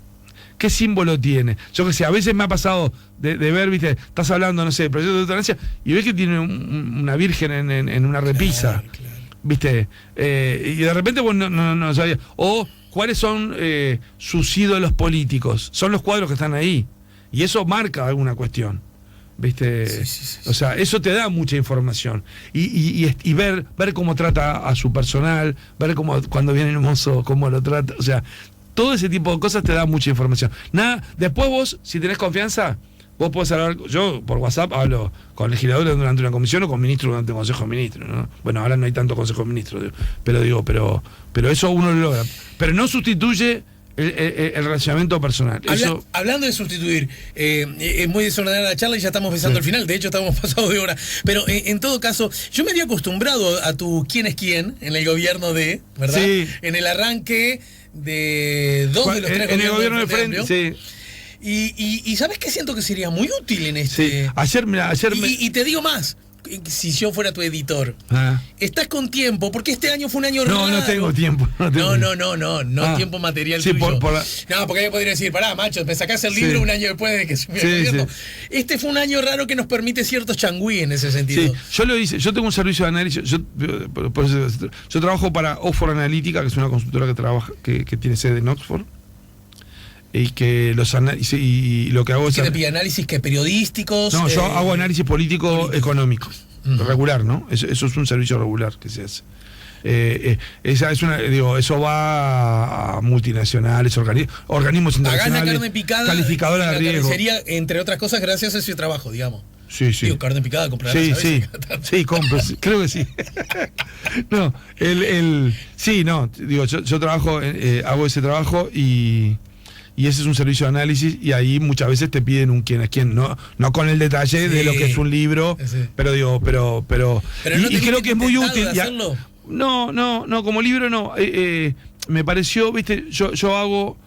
¿Qué símbolo tiene? Yo que sé, a veces me ha pasado de ver, viste, estás hablando, no sé, del proyecto de eutanasia, y ves que tiene una virgen en una repisa. Claro. ¿Viste? Y de repente vos no sabías. O cuáles son sus ídolos políticos. Son los cuadros que están ahí. Y eso marca alguna cuestión. ¿Viste? Sí. O sea, eso te da mucha información. Y ver cómo trata a su personal, ver cómo cuando viene el mozo, cómo lo trata. O sea, todo ese tipo de cosas te da mucha información. Nada, después vos, si tenés confianza, vos podés hablar. Yo por WhatsApp hablo con legisladores durante una comisión o con ministros durante un consejo de ministros, ¿no? Bueno, ahora no hay tanto consejo de ministros, pero eso uno lo logra. Pero no sustituye el relacionamiento personal. Hablando de sustituir, es muy desordenada la charla y ya estamos besando el final. De hecho, estamos pasados de hora. Pero en todo caso, yo me había acostumbrado a tu quién es quién en el gobierno ¿verdad? Sí. En el arranque de 2 de los 3 en el gobierno de frente, sí. Y ¿sabes qué? Siento que sería muy útil en este. Sí. Ayer y te digo más. Si yo fuera tu editor, estás con tiempo, porque este año fue un año raro. No tengo tiempo. No tiempo material tuyo. No, porque yo podría decir, pará, macho, me sacás el libro un año después de que se me gobierno. Este fue un año raro que nos permite ciertos changüí en ese sentido. Sí, yo lo hice, yo tengo un servicio de análisis, yo trabajo para Oxford Analytica, que es una consultora que tiene sede en Oxford. Y que y lo que hago es. ¿Qué te pide análisis que periodísticos? No, yo hago análisis político-económico. Regular, ¿no? Eso es un servicio regular que se hace. Eso va a multinacionales, organismos internacionales. Pagás la carne picada, calificadora de riesgo. Sería, entre otras cosas, gracias a ese trabajo, digamos. Sí. Digo, carne picada, comprarás. Sí, compro, creo que sí. No, yo trabajo, hago ese trabajo y ese es un servicio de análisis, y ahí muchas veces te piden un quién es quién, no con el detalle de lo que es un libro, pero no y creo que es muy útil. No, como libro no. Me pareció, viste, yo hago,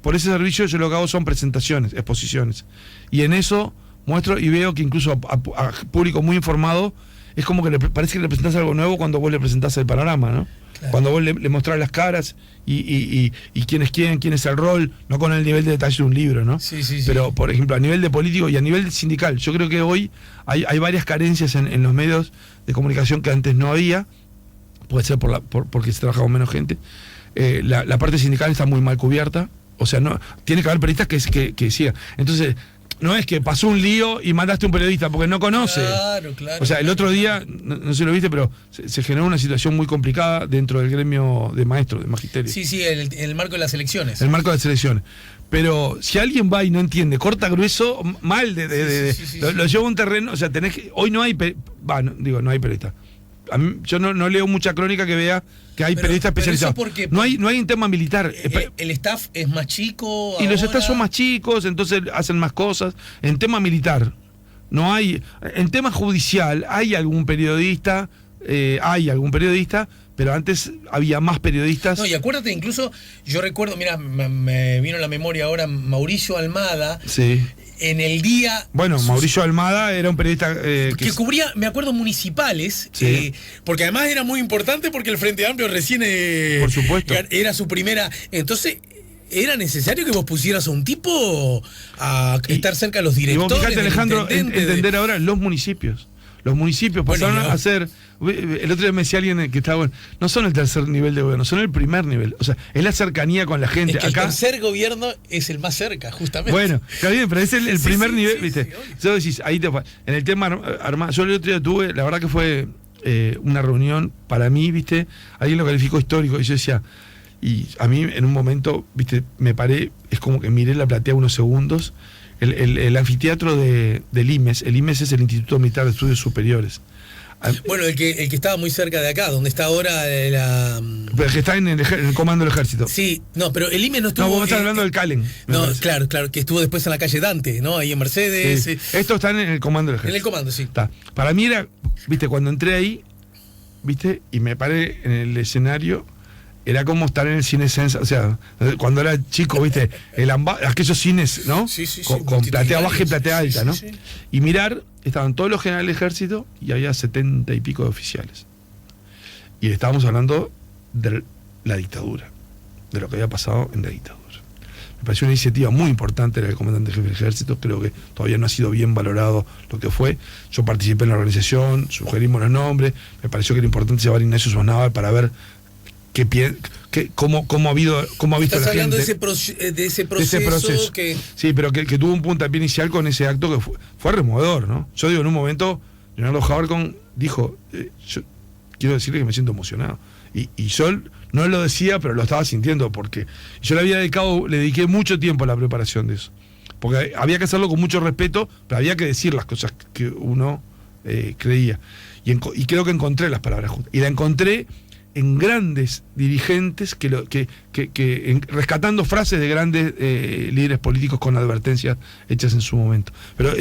por ese servicio yo lo que hago son presentaciones, exposiciones, y en eso muestro y veo que incluso a público muy informado es como que parece que le presentás algo nuevo cuando vos le presentás el panorama, ¿no? Claro. Cuando vos le mostrás las caras y quién es quién es el rol, no con el nivel de detalle de un libro, ¿no? Sí. Pero, por ejemplo, a nivel de político y a nivel sindical, yo creo que hoy hay varias carencias en los medios de comunicación que antes no había. Puede ser porque se trabaja con menos gente. La parte sindical está muy mal cubierta. O sea, no tiene que haber periodistas que sigan. Entonces, no es que pasó un lío y mandaste a un periodista porque no conoce. Claro. O sea, el otro día, no sé si lo viste, pero se generó una situación muy complicada dentro del gremio de maestros, de magisterio. Sí, el marco de las elecciones. El marco de las elecciones. Pero si alguien va y no entiende, corta grueso, mal, lo lleva a un terreno, o sea, tenés que. Hoy no hay. No hay periodista. Yo no leo mucha crónica que vea que hay periodistas especializados. No hay un tema militar. El staff es más chico. Y los staff son más chicos, entonces hacen más cosas. En tema militar, no hay. En tema judicial, hay algún periodista, pero antes había más periodistas. No, y acuérdate, incluso, yo recuerdo, mira, me vino a la memoria ahora Mauricio Almada. Sí. en el día... Bueno, Mauricio Almada era un periodista... que cubría, me acuerdo, municipales, Sí. porque además era muy importante porque el Frente Amplio recién... Por supuesto. Era su primera... Entonces, era necesario que vos pusieras a un tipo a estar cerca de los directores. Y vos fijate, Alejandro, entender de... ahora los municipios. Los municipios pasaron a ser... El otro día me decía alguien que estaba bueno, no son el tercer nivel de gobierno, son el primer nivel. O sea, es la cercanía con la gente. Es que acá, el tercer gobierno es el más cerca, justamente. Bueno, está bien, pero es el primer nivel, sí, ¿viste? Sí, Yo decís, ahí en el tema armado, yo el otro día tuve, la verdad que fue una reunión para mí, ¿viste? Alguien lo calificó histórico y yo decía, y a mí en un momento, ¿viste? Me paré, es como que miré la platea unos segundos. El anfiteatro del IMES, el IMES es el Instituto Militar de Estudios Superiores. Bueno, el que estaba muy cerca de acá, donde está ahora la... Pero el que está en el comando del ejército. Sí, no, pero el IMES no estuvo... No, vos estás hablando del Calen. No, claro, que estuvo después en la calle Dante, ¿no? Ahí en Mercedes. Sí. Esto está en el comando del ejército. En el comando, sí. Está. Para mí era, viste, cuando entré ahí, viste, y me paré en el escenario, era como estar en el cine Sensa, o sea, cuando era chico, viste, aquellos cines, ¿no? Sí, con platea baja y platea alta, ¿no? Sí. Y mirar, estaban todos los generales del ejército y había 70 y pico de oficiales. Y estábamos hablando de la dictadura, de lo que había pasado en la dictadura. Me pareció una iniciativa muy importante del comandante jefe del ejército, creo que todavía no ha sido bien valorado lo que fue. Yo participé en la organización, sugerimos los nombres, me pareció que era importante llevar a Ignacio Sosnávar para ver cómo ha visto la gente. Estás hablando de ese proceso que... Sí, pero que tuvo un puntapié inicial con ese acto que fue removedor, ¿no? Yo digo, en un momento, Leonardo Habercon dijo, yo quiero decirle que me siento emocionado. Y yo no lo decía, pero lo estaba sintiendo, porque yo le dediqué mucho tiempo a la preparación de eso. Porque había que hacerlo con mucho respeto, pero había que decir las cosas que uno creía. Y creo que encontré las palabras justas. Y la encontré en grandes dirigentes rescatando frases de grandes líderes políticos con advertencias hechas en su momento. Pero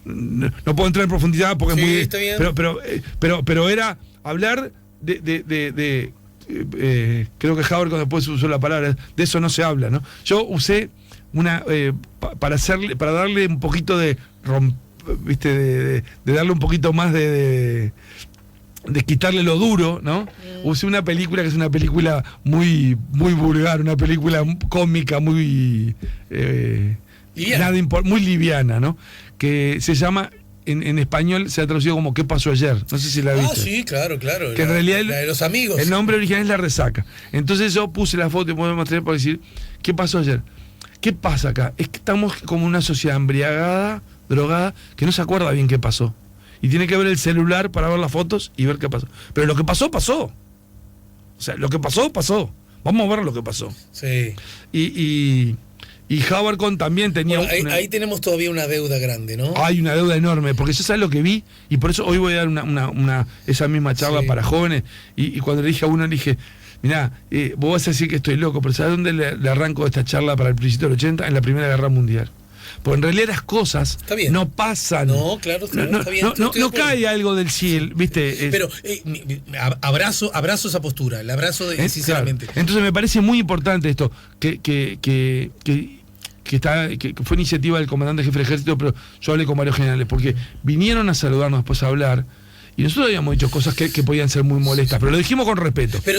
no puedo entrar en profundidad porque es muy... Está bien. Pero era hablar creo que Habercon después usó la palabra, de eso no se habla, ¿no? Yo usé para darle un poquito de darle un poquito más de quitarle lo duro, ¿no? Usé una película que es una película muy, muy vulgar, una película cómica, muy muy liviana, ¿no? Que se llama, en español se ha traducido como ¿Qué pasó ayer? No sé si la viste. Sí, claro. Que en realidad la de los amigos. El nombre original es La Resaca. Entonces yo puse la foto y podemos mostrar para decir ¿qué pasó ayer? ¿Qué pasa acá? Es que estamos como una sociedad embriagada, drogada, que no se acuerda bien qué pasó. Y tiene que ver el celular para ver las fotos y ver qué pasó. Pero lo que pasó, pasó. O sea, lo que pasó, pasó. Vamos a ver lo que pasó. Sí. Y Habercon también tenía... Bueno, ahí tenemos todavía una deuda grande, ¿no? Hay una deuda enorme, porque yo sabes lo que vi, y por eso hoy voy a dar esa misma charla para jóvenes, y cuando le dije a uno, le dije, mirá, vos vas a decir que estoy loco, pero ¿sabes dónde le arranco esta charla para el principio del 80? En la Primera Guerra Mundial. Porque en realidad las cosas no pasan. No, claro, está bien. No cae algo del cielo, ¿viste? Pero abrazo esa postura, el abrazo sinceramente. Claro. Entonces me parece muy importante esto, que fue iniciativa del comandante jefe del ejército, pero yo hablé con varios generales, porque vinieron a saludarnos después a hablar. Y nosotros habíamos dicho cosas que podían ser muy molestas, pero lo dijimos con respeto. Pero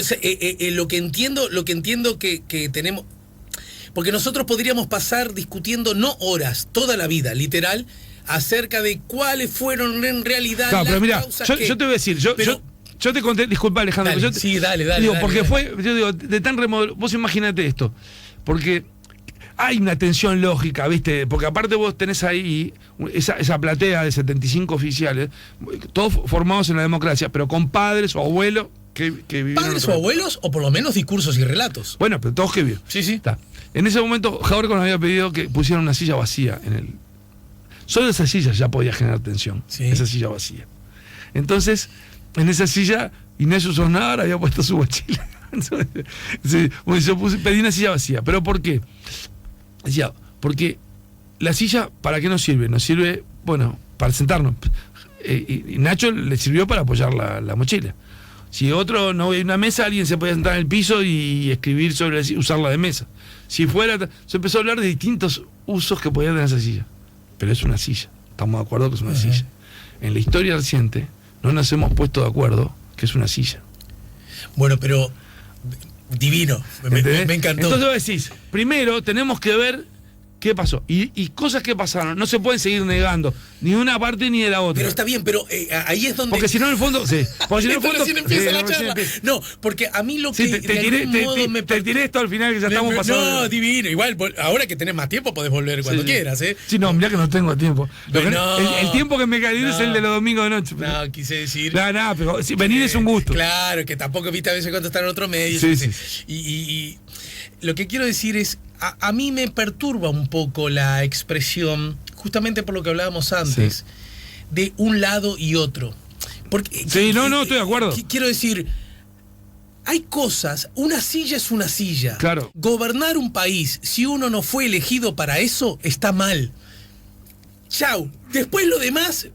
lo que entiendo que tenemos... Porque nosotros podríamos pasar discutiendo no horas, toda la vida, literal, acerca de cuáles fueron en realidad las causas. Yo te voy a decir, yo te conté, disculpa Alejandro, dale. Digo, porque yo digo, de tan remoto, vos imaginate esto, porque hay una tensión lógica, ¿viste? Porque aparte vos tenés ahí esa platea de 75 oficiales, todos formados en la democracia, pero con padres o abuelos que vivieron. ¿Padres o abuelos o por lo menos discursos y relatos? Bueno, pero todos que vivieron. Sí. Está. En ese momento, Habercon había pedido que pusieran una silla vacía en el... Solo esa silla ya podía generar tensión. Sí. Esa silla vacía. Entonces, en esa silla, Ignacio Sosnávar había puesto su mochila. Yo pedí una silla vacía. ¿Pero por qué? Decía, porque la silla, ¿para qué nos sirve? Nos sirve, bueno, para sentarnos. Y Nacho le sirvió para apoyar la mochila. Si otro no hay una mesa, alguien se podía sentar en el piso y escribir usarla de mesa. Si fuera, se empezó a hablar de distintos usos que podía tener esa silla. pero es una silla. Estamos de acuerdo que es una silla. En la historia reciente no nos hemos puesto de acuerdo que es una silla. Bueno, pero divino, me encantó. Entonces vos decís, primero tenemos que ver qué pasó. Y cosas que pasaron, no se pueden seguir negando, ni de una parte ni de la otra. Pero está bien, pero ahí es donde... Porque si no, en el fondo... Sí. Porque si no, en el fondo... empieza la charla. No, porque a mí lo que... Te tiré esto al final que ya estamos pasando... No, divino. Igual, ahora que tenés más tiempo podés volver cuando quieras, ¿eh? Sí, no, mirá que no tengo tiempo. El tiempo que me cae es el de los domingos de noche. No, quise decir... No, pero venir es un gusto. Claro, que tampoco viste a veces cuando está en otro medio. Sí. Y lo que quiero decir es... A mí me perturba un poco la expresión, justamente por lo que hablábamos antes, de un lado y otro. Porque, estoy de acuerdo. Quiero decir, hay cosas, una silla es una silla. Claro. Gobernar un país, si uno no fue elegido para eso, está mal. Chau. Después lo demás...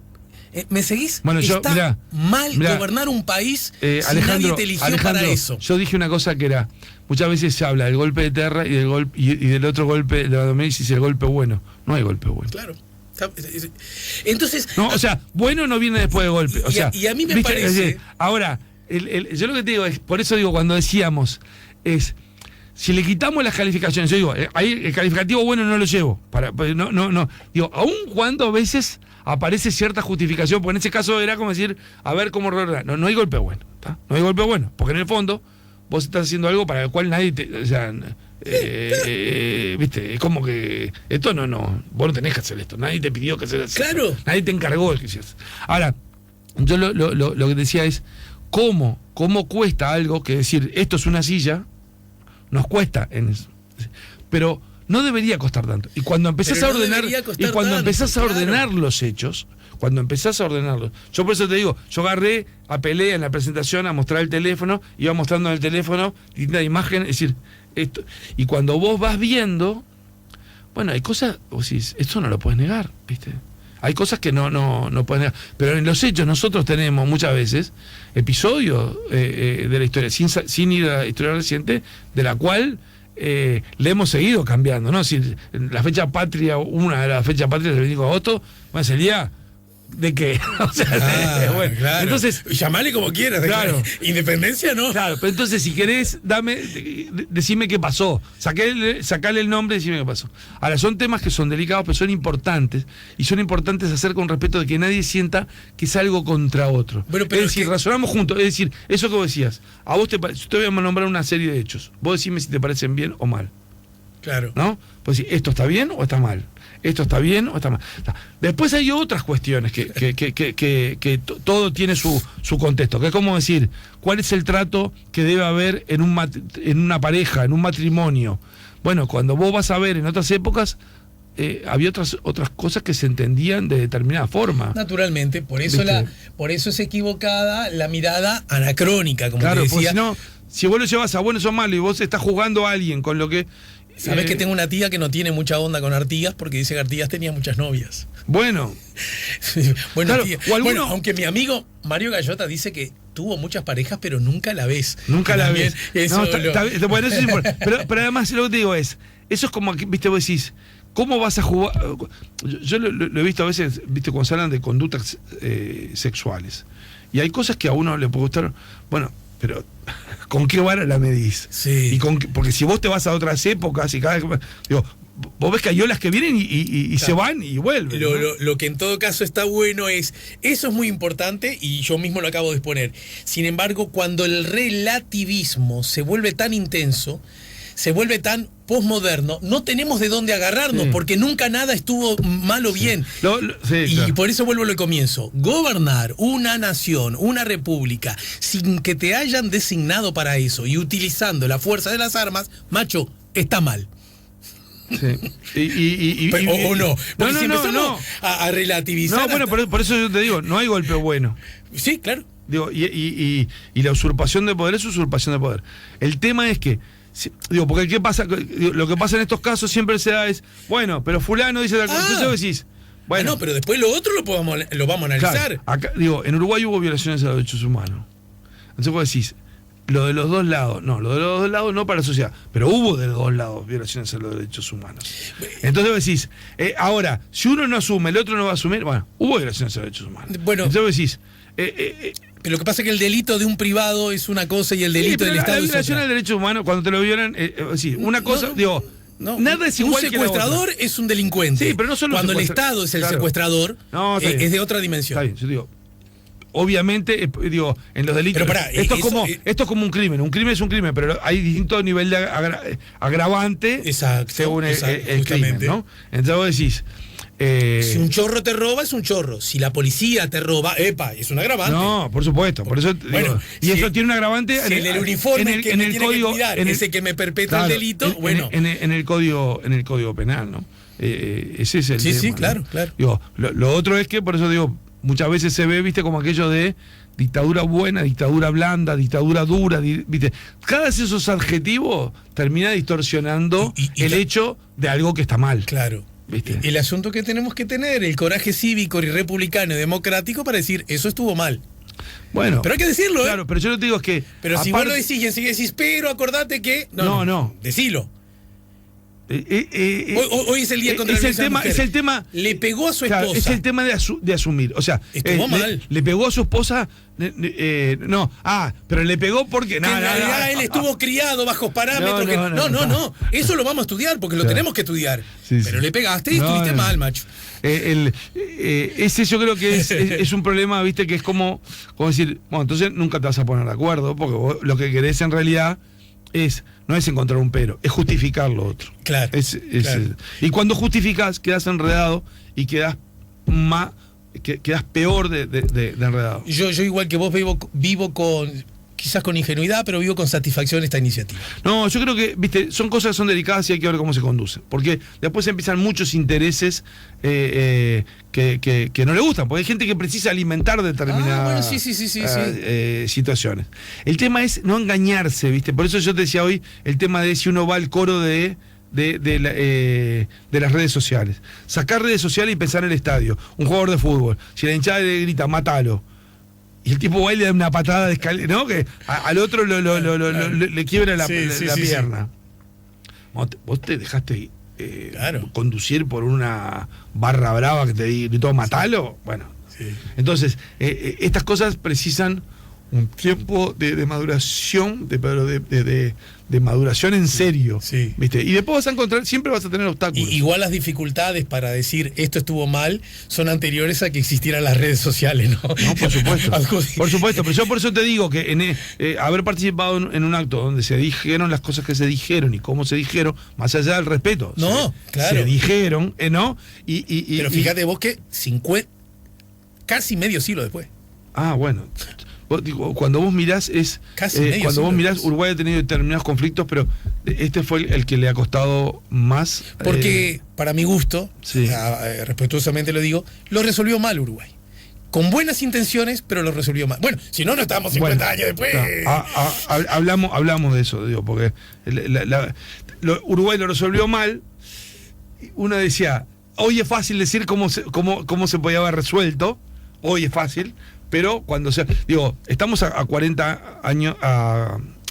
¿Me seguís? Bueno, está mal gobernar un país si nadie te eligió para eso. Yo dije una cosa que era, muchas veces se habla del golpe de Terra y del otro golpe de la Doménicis y el golpe bueno. No hay golpe bueno. Claro. Entonces... No, o sea, bueno no viene después de golpe. O sea, y a mí me parece... Ahora, yo lo que te digo es, por eso digo, cuando decíamos, es... Si le quitamos las calificaciones, yo digo, ahí el calificativo bueno no lo llevo. No. Digo, aun cuando a veces aparece cierta justificación, porque en ese caso era como decir, a ver cómo reordar. No hay golpe bueno, ¿tá? No hay golpe bueno, porque en el fondo vos estás haciendo algo para el cual nadie te... O sea, viste, es como que esto vos no tenés que hacer esto, nadie te pidió que hacer claro. Nadie te encargó de que hicieras. Ahora, yo lo que decía es, ¿cómo cuesta algo que decir, esto es una silla? Nos cuesta en eso. Pero no debería costar tanto. Y cuando empezás a ordenar, los hechos, yo por eso te digo, yo agarré, apelé en la presentación a mostrar el teléfono, iba mostrando en el teléfono distintas imágenes, es decir, esto. Y cuando vos vas viendo, bueno, hay cosas, vos decís, esto no lo puedes negar, ¿viste? Hay cosas que no puedes negar. Pero en los hechos nosotros tenemos muchas veces episodios de la historia, sin ir a la historia reciente, de la cual le hemos seguido cambiando, ¿no? Si la fecha patria, una de las fechas patrias del 25 de agosto, bueno, sería ¿de qué? O sea, bueno, claro. Entonces, llamale como quieras, claro. Independencia no. Claro, pero entonces si querés, decime qué pasó. Sacale el nombre y decime qué pasó. Ahora, son temas que son delicados, pero son importantes. Y son importantes hacer con respeto de que nadie sienta que es algo contra otro. Bueno, pero es decir, razonamos juntos. Es decir, eso que vos decías. A vos yo te voy a nombrar una serie de hechos. Vos decime si te parecen bien o mal. Claro. ¿No? Pues decir, ¿esto está bien o está mal? ¿Esto está bien o está mal? Después hay otras cuestiones que todo tiene su contexto, que es como decir, ¿cuál es el trato que debe haber en una pareja, en un matrimonio? Bueno, cuando vos vas a ver en otras épocas, había otras cosas que se entendían de determinada forma. Naturalmente, por eso es equivocada la mirada anacrónica, como te decía. Si vos lo llevas a bueno o malo y vos estás jugando a alguien con lo que... Sabés que tengo una tía que no tiene mucha onda con Artigas porque dice que Artigas tenía muchas novias. Bueno. Claro, bueno, aunque mi amigo Mario Gallota dice que tuvo muchas parejas, pero nunca la ves. Nunca la ves. Bueno, eso es importante. Pero además lo que te digo es, eso es como que, viste, vos decís, ¿cómo vas a jugar? Yo lo he visto a veces, viste, cuando se hablan de conductas sexuales. Y hay cosas que a uno le puede gustar, bueno, pero ¿con qué vara la medís? Sí. Porque si vos te vas a otras épocas y cada vez... Digo, vos ves que hay olas que vienen y claro, se van y vuelven. Lo que en todo caso está bueno es, eso es muy importante y yo mismo lo acabo de exponer. Sin embargo, cuando el relativismo se vuelve tan intenso, se vuelve tan posmoderno, no tenemos de dónde agarrarnos, porque nunca nada estuvo mal o bien. Y claro, por eso vuelvo al comienzo. Gobernar una nación, una república, sin que te hayan designado para eso y utilizando la fuerza de las armas, macho, está mal. Sí. O no. Porque si empezamos a relativizar. No, bueno, por eso yo te digo, no hay golpe bueno. Sí, claro. Digo, y la usurpación de poder es usurpación de poder. El tema es que, porque ¿qué pasa? Lo que pasa en estos casos siempre se da es, bueno, pero fulano dice tal cosa, entonces vos decís, bueno. No, pero después lo otro lo vamos a analizar. Claro, acá, en Uruguay hubo violaciones a los derechos humanos. Entonces vos decís, lo de los dos lados, no para la sociedad, pero hubo de los dos lados violaciones a los derechos humanos. Entonces vos decís, ahora, si uno no asume, el otro no va a asumir, bueno, hubo violaciones a los derechos humanos. Bueno, entonces vos decís, pero lo que pasa es que el delito de un privado es una cosa y el delito del Estado es otra. La violación al derecho humano, cuando te lo violan, sí, una cosa, digo, nada es igual un secuestrador es un delincuente. Sí, pero no solo cuando el Estado es el secuestrador, es de otra dimensión. Está bien, yo digo, obviamente, digo, en los delitos. Pero pará, esto es como un crimen. Un crimen es un crimen, pero hay distinto nivel de agravante según el crimen, ¿no? Entonces vos decís. Si un chorro te roba, es un chorro. Si la policía te roba, es un agravante. No, por supuesto. Por eso, bueno, y eso tiene un agravante. Si el uniforme que me tiene que cuidar es el que me perpetra el delito, bueno. En el código penal, ¿no? Ese es el tema. Sí, ¿no? claro. Digo, lo otro es que, por eso digo, muchas veces se ve, viste, como aquello de dictadura buena, dictadura blanda, dictadura dura, viste. Cada vez esos adjetivos termina distorsionando el hecho de algo que está mal. Claro. ¿Viste? El asunto que tenemos que tener, el coraje cívico y republicano y democrático para decir, eso estuvo mal. Bueno. Pero hay que decirlo, Claro, pero yo no te digo es que. Pero si vos lo decís y enseguida decís, pero acordate que. No. Decilo. Hoy es el día contra es el tema. Le pegó a su esposa. Claro, es el tema de asumir. O sea, estuvo mal. Le pegó a su esposa. Pero le pegó porque. En realidad él estuvo criado bajo parámetros. No. Eso lo vamos a estudiar porque lo tenemos que estudiar. Sí, pero le pegaste y estuviste mal, macho. Ese yo creo que es un problema, viste, que es como decir, bueno, entonces nunca te vas a poner de acuerdo porque vos lo que querés en realidad no es encontrar un pero, es justificar lo otro. Claro. Claro. Y cuando justificas, quedas enredado y quedas peor de enredado. Yo igual que vos vivo quizás con ingenuidad, pero vivo con satisfacción esta iniciativa. No, yo creo que, viste, son cosas que son delicadas y hay que ver cómo se conducen. Porque después empiezan muchos intereses que no le gustan, porque hay gente que precisa alimentar determinadas situaciones. El tema es no engañarse, viste. Por eso yo te decía hoy el tema de si uno va al coro de las redes sociales. Sacar redes sociales y pensar en el estadio. Un jugador de fútbol. Si la hinchada le grita, mátalo. Y el tipo va y le da una patada de escalera, ¿no? Que al otro le quiebra la pierna. Sí. Vos te dejaste conducir por una barra brava que te gritó matalo. Bueno, entonces, estas cosas precisan un tiempo de maduración, de maduración en serio, ¿viste? Y después vas a encontrar, siempre vas a tener obstáculos. Igual las dificultades para decir esto estuvo mal son anteriores a que existieran las redes sociales, ¿no? No, por supuesto. Por supuesto, pero yo por eso te digo que haber participado en un acto donde se dijeron las cosas que se dijeron y cómo se dijeron, más allá del respeto. Se dijeron, ¿no? Pero fíjate vos que casi medio siglo después. Bueno. Cuando vos mirás Uruguay ha tenido determinados conflictos, pero este fue el que le ha costado más. Porque para mi gusto, respetuosamente lo digo, lo resolvió mal Uruguay. Con buenas intenciones, pero lo resolvió mal. Bueno, si no estamos 50 años después. Hablamos de eso, digo, porque Uruguay lo resolvió mal. Uno decía, hoy es fácil decir cómo se podía haber resuelto. Hoy es fácil. Pero cuando estamos a 40 años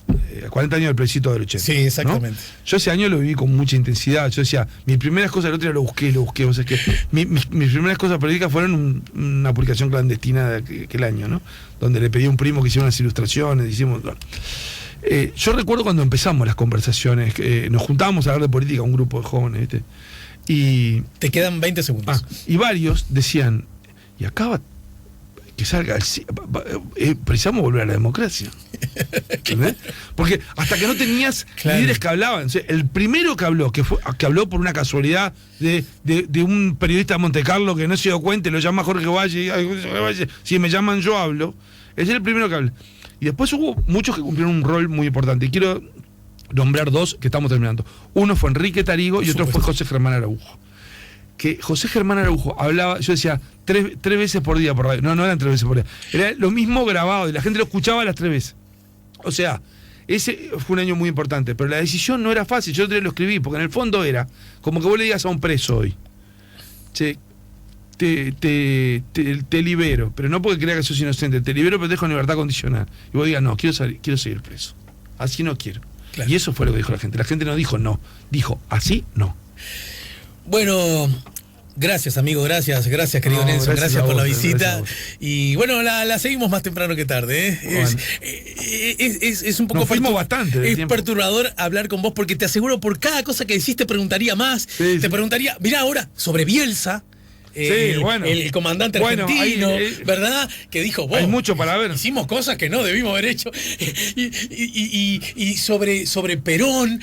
del plebiscito del 80. Sí, exactamente. ¿No? Yo ese año lo viví con mucha intensidad. Yo decía, mis primeras cosas, el otro día lo busqué. O sea, que mis primeras cosas políticas fueron una publicación clandestina de aquel año, ¿no? Donde le pedí a un primo que hiciera unas ilustraciones, yo recuerdo cuando empezamos las conversaciones, nos juntábamos a hablar de política, un grupo de jóvenes, ¿viste? Y te quedan 20 segundos. Y varios decían, y acaba que salga precisamos volver a la democracia. ¿Entendés? Porque hasta que no tenías líderes que hablaban, o sea, el primero que habló, que habló por una casualidad de un periodista de Monte Carlo que no se dio cuenta, lo llama Jorge Valle, si me llaman yo hablo, ese es el primero que habla. Y después hubo muchos que cumplieron un rol muy importante, y quiero nombrar dos que estamos terminando. Uno fue Enrique Tarigo y otro fue José Germán Araujo. Que José Germán Araujo hablaba, yo decía, tres veces por día por radio. No eran 3 veces por día. Era lo mismo grabado y la gente lo escuchaba las 3 veces. O sea, ese fue un año muy importante, pero la decisión no era fácil. Yo lo escribí, porque en el fondo era como que vos le digas a un preso hoy, che, te libero, pero no porque crea que sos inocente, te libero pero te dejo en libertad condicional. Y vos digas, no, quiero seguir preso. Así no quiero. Claro. Y eso fue lo que dijo la gente. La gente no dijo no, dijo así no. Bueno, gracias amigo, gracias querido Nelson, gracias por la visita. Y bueno, la seguimos más temprano que tarde, ¿eh? Bueno. Es un poco bastante es perturbador hablar con vos, porque te aseguro, por cada cosa que decís te preguntaría más. Te preguntaría, mirá ahora, sobre Bielsa. El comandante argentino, ¿verdad? Que dijo, hay mucho para ver. Hicimos cosas que no debimos haber hecho. Y sobre Perón,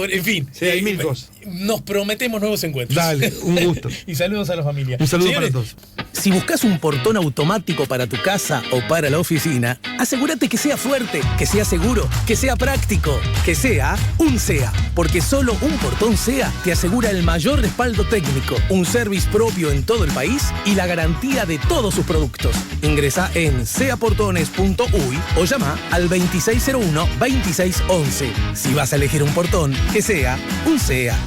en fin. Sí, hay mil cosas. Nos prometemos nuevos encuentros. Dale, un gusto. Y saludos a la familia. Un saludo para todos. Si buscas un portón automático para tu casa o para la oficina, asegúrate que sea fuerte, que sea seguro, que sea práctico, que sea un SEA. Porque solo un portón SEA te asegura el mayor respaldo técnico, un service propio en todo el país y la garantía de todos sus productos. Ingresa en seaportones.uy o llama al 2601-2611. Si vas a elegir un portón, que sea un SEA.